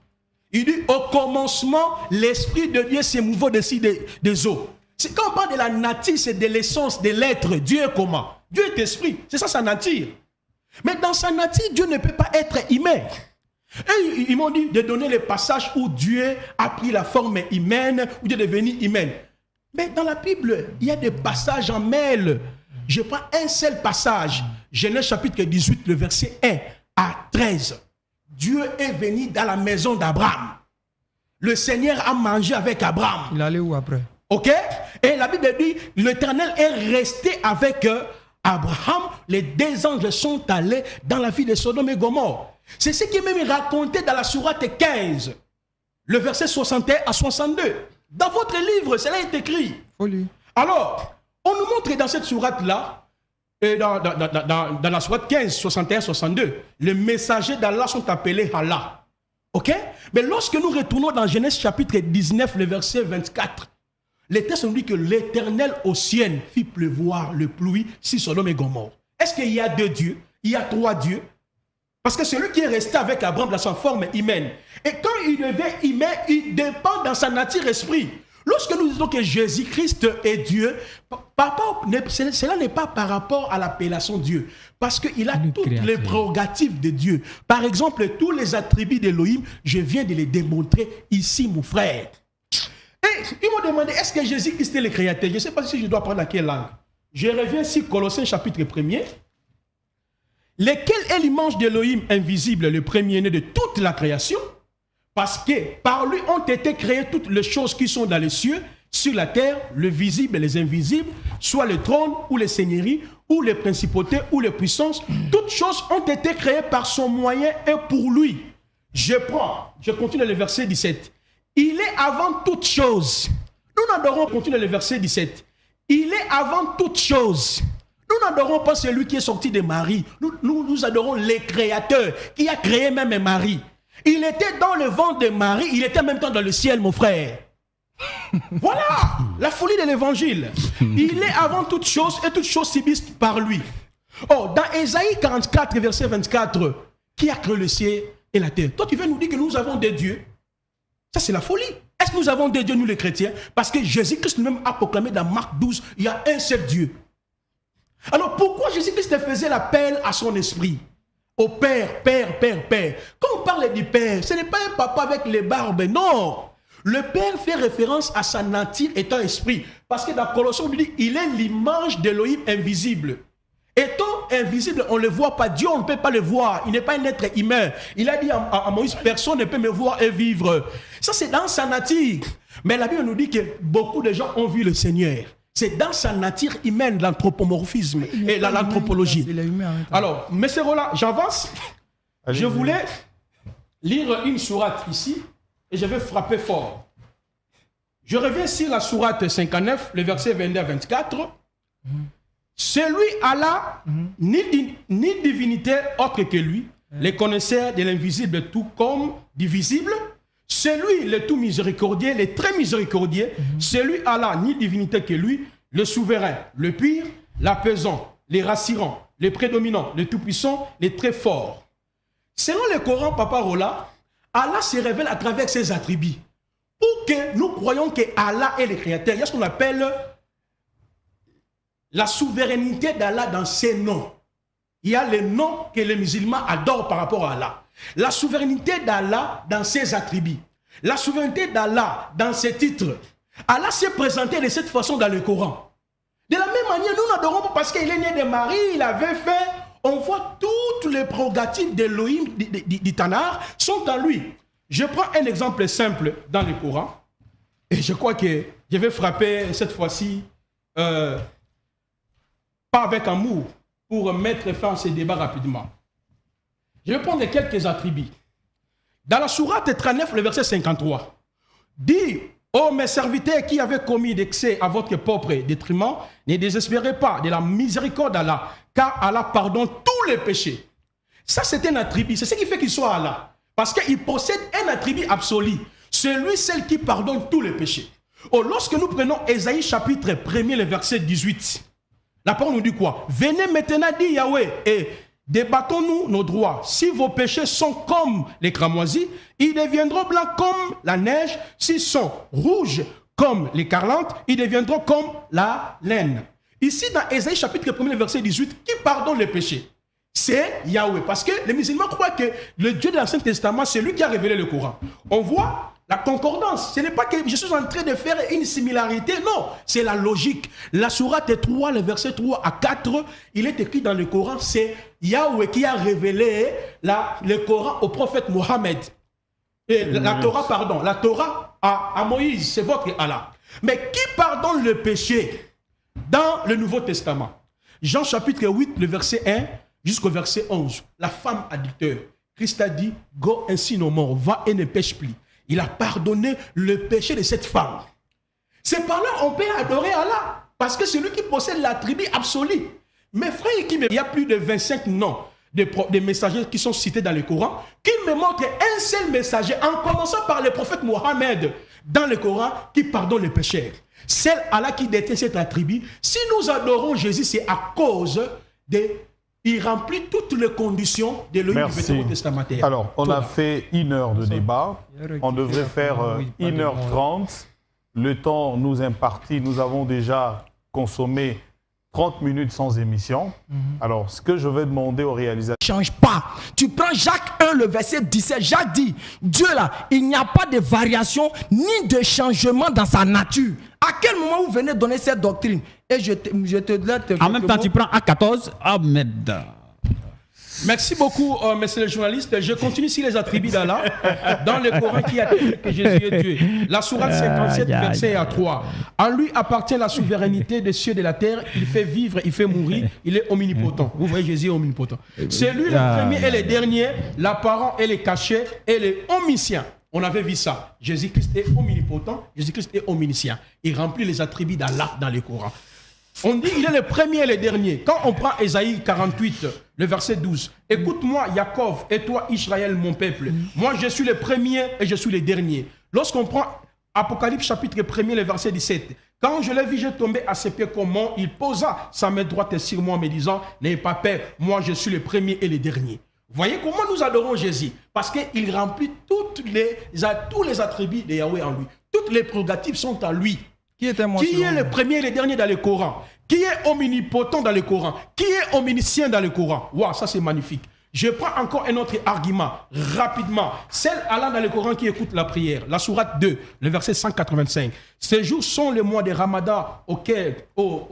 Il dit, au commencement, l'Esprit de Dieu s'est mouvé au-dessus des eaux. C'est quand on parle de la nature, c'est de l'essence, de l'être. Dieu est comment? Dieu est esprit. C'est ça sa nature. Mais dans sa nature, Dieu ne peut pas être humain. Et ils m'ont dit de donner le passage où Dieu a pris la forme humaine, où Dieu est devenu humain. Mais dans la Bible, il y a des passages en mêle. Je prends un seul passage. Genèse chapitre 18, le verset 1 à 13. Dieu est venu dans la maison d'Abraham. Le Seigneur a mangé avec Abraham. Il allait où après? Ok? Et la Bible dit, l'Éternel est resté avec Abraham. Les deux anges sont allés dans la ville de Sodome et Gomorrhe. C'est ce qui est même raconté dans la sourate 15, le verset 61 à 62. Dans votre livre, cela est écrit. Folie. Alors, on nous montre dans cette sourate-là, et dans la sourate 15, 61, 62, les messagers d'Allah sont appelés Allah. Ok? Mais lorsque nous retournons dans Genèse chapitre 19, le verset 24, les textes nous disent que l'Éternel au ciel fit pleuvoir le pluie sur Sodome et Gomorrhe. Est-ce qu'il y a deux dieux? Il y a trois dieux? Parce que celui qui est resté avec Abraham dans sa forme humaine, et quand il devient humain, il dépend dans sa nature esprit. Lorsque nous disons que Jésus-Christ est Dieu, cela n'est pas par rapport à l'appellation Dieu. Parce qu'il a toutes les prérogatives de Dieu. Par exemple, tous les attributs d'Élohim, je viens de les démontrer ici, mon frère. Et ils m'ont demandé, est-ce que Jésus-Christ est le créateur? Je ne sais pas si je dois prendre laquelle langue. Je reviens ici, Colossiens chapitre 1er. Lequel est l'image d'Élohim invisible, le premier-né de toute la création? Parce que par lui ont été créées toutes les choses qui sont dans les cieux, sur la terre, le visible et les invisibles, soit le trône ou les seigneuries, ou les principautés ou les puissances. Toutes choses ont été créées par son moyen et pour lui. Je continue le verset 17. Il est avant toutes choses. Nous n'adorons, continue le verset 17. Il est avant toute chose. Nous n'adorons pas celui qui est sorti de Marie. Nous adorons le Créateur qui a créé même Marie. Il était dans le ventre de Marie, il était en même temps dans le ciel, mon frère. Voilà la folie de l'évangile. Il est avant toute chose et toutes choses subsistent par lui. Oh, dans Ésaïe 44, verset 24, qui a créé le ciel et la terre? Toi, tu veux nous dire que nous avons des dieux? Ça, c'est la folie. Est-ce que nous avons des dieux, nous les chrétiens? Parce que Jésus-Christ lui-même a proclamé dans Marc 12, il y a un seul Dieu. Alors, pourquoi Jésus-Christ faisait l'appel à son esprit? Au Père, Père, Père, Père. Quand on parle du Père, ce n'est pas un papa avec les barbes, non. Le Père fait référence à sa nature étant esprit. Parce que dans Colossiens, on dit, il est l'image d'Élohim invisible. Étant invisible, on ne le voit pas. Dieu, on ne peut pas le voir. Il n'est pas un être humain. Il a dit à Moïse, personne ne peut me voir et vivre. Ça, c'est dans sa nature. Mais la Bible nous dit que beaucoup de gens ont vu le Seigneur. C'est dans sa nature humaine, l'anthropomorphisme et l'anthropologie. Alors, mes sœurs, là, j'avance. Je voulais lire une sourate ici et je vais frapper fort. Je reviens sur la sourate 59, le verset 22 à 24. Celui Allah, ni divinité autre que lui, les connaisseurs de l'invisible tout comme divisible. Celui, le tout miséricordieux, le très miséricordieux, celui Allah, ni divinité que lui, le souverain, le pire, l'apaisant, les rassurant, les prédominants, le tout-puissant, les très forts. Selon le Coran, Papa Rola, Allah se révèle à travers ses attributs. Pour que nous croyons que Allah est le créateur, il y a ce qu'on appelle la souveraineté d'Allah dans ses noms. Il y a les noms que les musulmans adorent par rapport à Allah. La souveraineté d'Allah dans ses attributs. La souveraineté d'Allah dans ses titres. Allah s'est présenté de cette façon dans le Coran. De la même manière, nous n'adorons pas parce qu'il est né de Marie, il avait fait. On voit toutes les prérogatives d'Elohim, du Tanar, sont en lui. Je prends un exemple simple dans le Coran. Et je crois que je vais frapper cette fois-ci, pas avec amour, pour mettre fin à ce débat rapidement. Je vais prendre quelques attributs. Dans la sourate 39, le verset 53, dit: ô mes serviteurs qui avaient commis d'excès à votre propre détriment, ne désespérez pas de la miséricorde d'Allah, car Allah pardonne tous les péchés. Ça, c'est un attribut. C'est ce qui fait qu'il soit Allah. Parce qu'il possède un attribut absolu. C'est lui, celle qui pardonne tous les péchés. Oh, lorsque nous prenons Ésaïe chapitre 1er, le verset 18, la parole nous dit quoi? Venez maintenant, dit Yahweh, et débattons-nous nos droits. Si vos péchés sont comme les cramoisis, ils deviendront blancs comme la neige. S'ils sont rouges comme l'écarlate, ils deviendront comme la laine. Ici, dans Ésaïe chapitre 1er, verset 18, qui pardonne les péchés? C'est Yahweh. Parce que les musulmans croient que le Dieu de l'Ancien Testament, c'est lui qui a révélé le Coran. On voit la concordance. Ce n'est pas que je suis en train de faire une similarité. Non, c'est la logique. La sourate 3, le verset 3 à 4, il est écrit dans le Coran, c'est Yahweh qui a révélé le Coran au prophète Mohammed. Et la Torah à Moïse, c'est votre Allah. Mais qui pardonne le péché dans le Nouveau Testament? Jean chapitre 8, le verset 1 jusqu'au verset 11. La femme addicteur. Christ a dit, go ainsi nos morts, va et ne pêche plus. Il a pardonné le péché de cette femme. C'est par là qu'on peut adorer Allah. Parce que c'est lui qui possède l'attribut absolu. Mes frères, il y a plus de 25 noms de messagers qui sont cités dans le Coran, qui me montrent un seul messager, en commençant par le prophète Mohammed, dans le Coran, qui pardonne les pécheurs. C'est Allah qui détient cet attribut. Si nous adorons Jésus, c'est à cause de... Il remplit toutes les conditions de l'Église testamentaire. Alors, on a fait 1 heure de débat. On devrait faire 1h30. Le temps nous imparti, nous avons déjà consommé 30 minutes sans émission. Alors, ce que je vais demander aux réalisateurs... Ne change pas. Tu prends Jacques 1, le verset 17. Jacques dit, Dieu là, il n'y a pas de variation ni de changement dans sa nature. À quel moment vous venez donner cette doctrine? Et je te laisse... En même temps, tu prends A14, Ahmed. Merci beaucoup, messieurs les journalistes. Je continue sur les attributs d'Allah dans le Coran qui a dit que Jésus est Dieu. La sourate 57, verset 3. En lui appartient la souveraineté des cieux et de la terre. Il fait vivre, il fait mourir. Il est omnipotent. Vous voyez, Jésus est omnipotent. C'est lui le premier et le dernier, l'apparent et le caché et le omniscient. On avait vu ça. Jésus-Christ est omnipotent. Jésus-Christ est omniscient. Il remplit les attributs d'Allah dans le Coran. On dit qu'il est le premier et le dernier. Quand on prend Ésaïe 48, le verset 12, écoute-moi, Jacob, et toi, Israël, mon peuple. Moi, je suis le premier et je suis le dernier. Lorsqu'on prend Apocalypse chapitre 1er, le verset 17, quand je l'ai vu, j'ai tombé à ses pieds comme mort, il posa sa main droite sur moi en me disant, n'ayez pas peur, moi je suis le premier et le dernier. Voyez comment nous adorons Jésus, parce qu'il remplit tous les attributs de Yahweh en lui. Toutes les prérogatives sont à lui. Qui est le premier et le dernier dans le Coran? Qui est omnipotent dans le Coran? Qui est omniscient dans le Coran? Waouh, ça c'est magnifique. Je prends encore un autre argument, rapidement. Celle allant dans le Coran qui écoute la prière, la sourate 2, le verset 185. Ces jours sont les mois de Ramadan au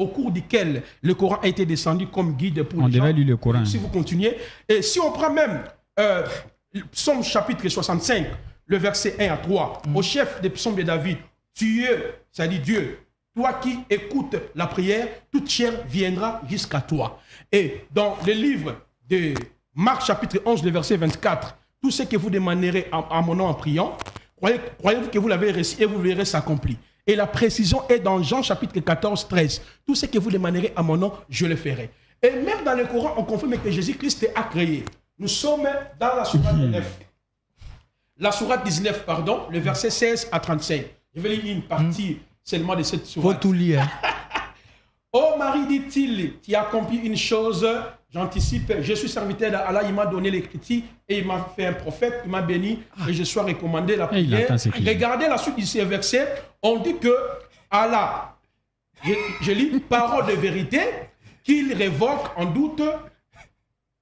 cours duquel le Coran a été descendu comme guide pour les gens. On devait lire le Coran. Si vous continuez. Et si on prend même Psaume chapitre 65, le verset 1 à 3, au chef des psaumes de David, Dieu, c'est-à-dire Dieu, toi qui écoutes la prière, toute chair viendra jusqu'à toi. Et dans le livre de Marc chapitre 11, le verset 24, tout ce que vous demanderez en mon nom en priant, croyez-vous que vous l'avez reçu et vous verrez s'accomplir. Et la précision est dans Jean chapitre 14, 13. Tout ce que vous demanderez à mon nom, je le ferai. Et même dans le Coran, on confirme que Jésus-Christ a créé. Nous sommes dans la sourate 9. La sourate 19, pardon, le verset 16 à 35. Je vais lire une partie seulement de cette sourate. Faut tout lire. Oh Marie, dit-il, tu as accompli une chose, j'anticipe, je suis serviteur d'Allah, il m'a donné l'écriture et il m'a fait un prophète, il m'a béni et je suis recommandé la prière. Regardez la suite de ces versets, on dit que Allah, je lis, parole de vérité, qu'il révoque en doute,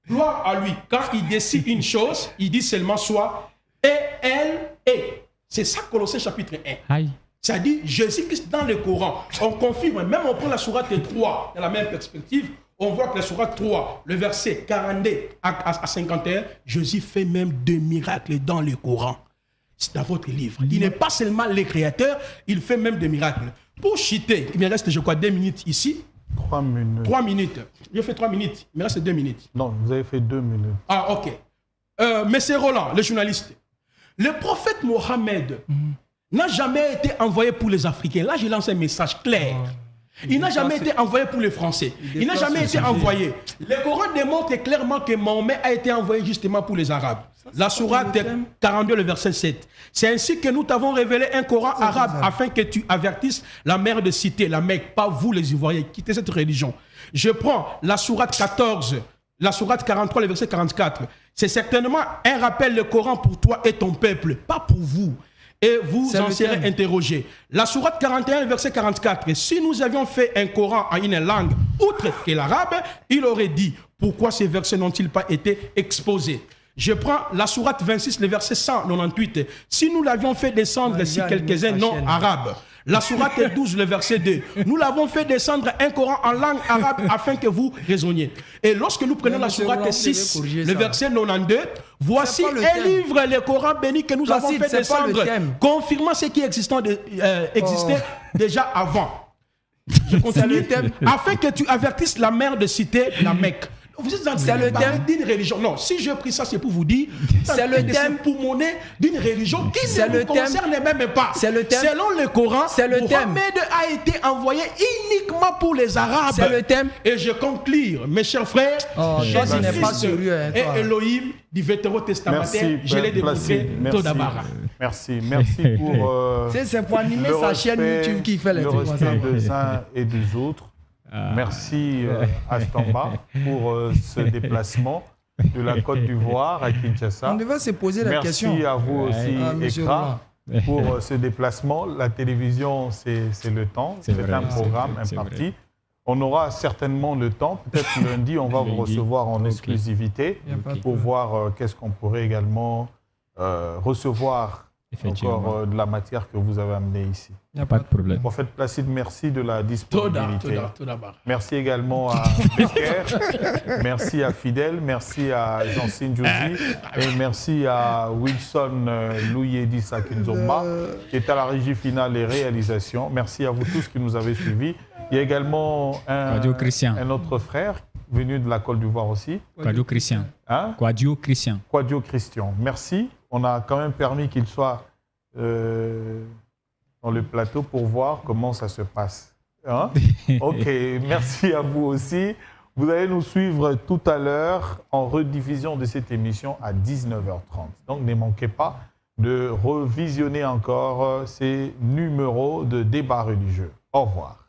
gloire à lui. Quand il décide une chose, il dit seulement soit, et elle est. C'est ça Colossiens chapitre 1. Aïe. C'est-à-dire, Jésus-Christ dans le Coran, on confirme, même on prend la sourate 3, dans la même perspective, on voit que la sourate 3, le verset 42 à 51, Jésus fait même 2 miracles dans le Coran. C'est dans votre livre. Il n'est pas seulement le créateur, il fait même des miracles. Pour chuter, il me reste, je crois, 2 minutes ici. 3 minutes. 3 minutes. J'ai fait 3 minutes, il me reste 2 minutes. Non, vous avez fait 2 minutes. Ah, ok. Mais c'est Roland, le journaliste. Le prophète Mohammed n'a jamais été envoyé pour les Africains. Là, je lance un message clair. Il n'a jamais été envoyé pour les Français. Il n'a jamais été envoyé. Le Coran démontre clairement que Mahomet a été envoyé justement pour les Arabes. La sourate 42, le verset 7. C'est ainsi que nous t'avons révélé un Coran arabe afin que tu avertisses la mère de cité, la Mecque, pas vous les Ivoiriens, quittez cette religion. Je prends la sourate 14, la sourate 43, le verset 44. C'est certainement un rappel, le Coran pour toi et ton peuple, pas pour vous. Et vous en serez interrogés. La sourate 41, verset 44. Si nous avions fait un Coran en une langue outre que l'arabe, il aurait dit, pourquoi ces versets n'ont-ils pas été exposés? Je prends la sourate 26, le verset 198. Si nous l'avions fait descendre sur quelques-uns non arabes. La sourate 12, le verset 2. Nous l'avons fait descendre un Coran en langue arabe afin que vous raisonniez. Et lorsque nous prenons la sourate 6, le verset 92, voici un livre, le Coran béni que nous avons fait descendre, confirmant ce qui existait déjà avant. Je continue. Afin que tu avertisses la mère de citer la Mecque. Vous êtes en train de parler d'une religion. Non, si j'ai pris ça, c'est pour vous dire, c'est le thème pour monnaie d'une religion qui ne vous concerne même pas. C'est le thème. Selon le Coran, Mohammed a été envoyé uniquement pour les Arabes. C'est le thème. Et je conclue, mes chers frères, Jésus n'est pas sérieux. Et Elohim du Vétérotestamentaire, je l'ai démontré tout d'abord. Merci pour c'est pour animer sa chaîne YouTube qui fait les trucs. Le respect des uns et des autres. Merci Astamba pour ce déplacement de la Côte d'Ivoire à Kinshasa. On devait se poser la question. Merci à vous aussi, Ekra, pour ce déplacement. La télévision, c'est le temps. C'est un programme imparti. On aura certainement le temps. Peut-être lundi, on va vous recevoir en exclusivité pour voir qu'est-ce qu'on pourrait également recevoir encore de la matière que vous avez amenée ici. Il n'y a pas de problème. Prophète Placide, merci de la disponibilité. Merci également à Becker, merci à Fidèle, merci à Jean-Sine Josi et merci à Wilson Louyedi Sakinzomba qui est à la régie finale et réalisation. Merci à vous tous qui nous avez suivis. Il y a également un autre frère venu de la Côte d'Ivoire aussi. Quadio Christian. Hein? Quadio Christian. Quadio Christian. Merci. On a quand même permis qu'il soit dans le plateau pour voir comment ça se passe. Hein? Ok, merci à vous aussi. Vous allez nous suivre tout à l'heure en rediffusion de cette émission à 19h30. Donc ne manquez pas de revisionner encore ces numéros de débat religieux. Au revoir.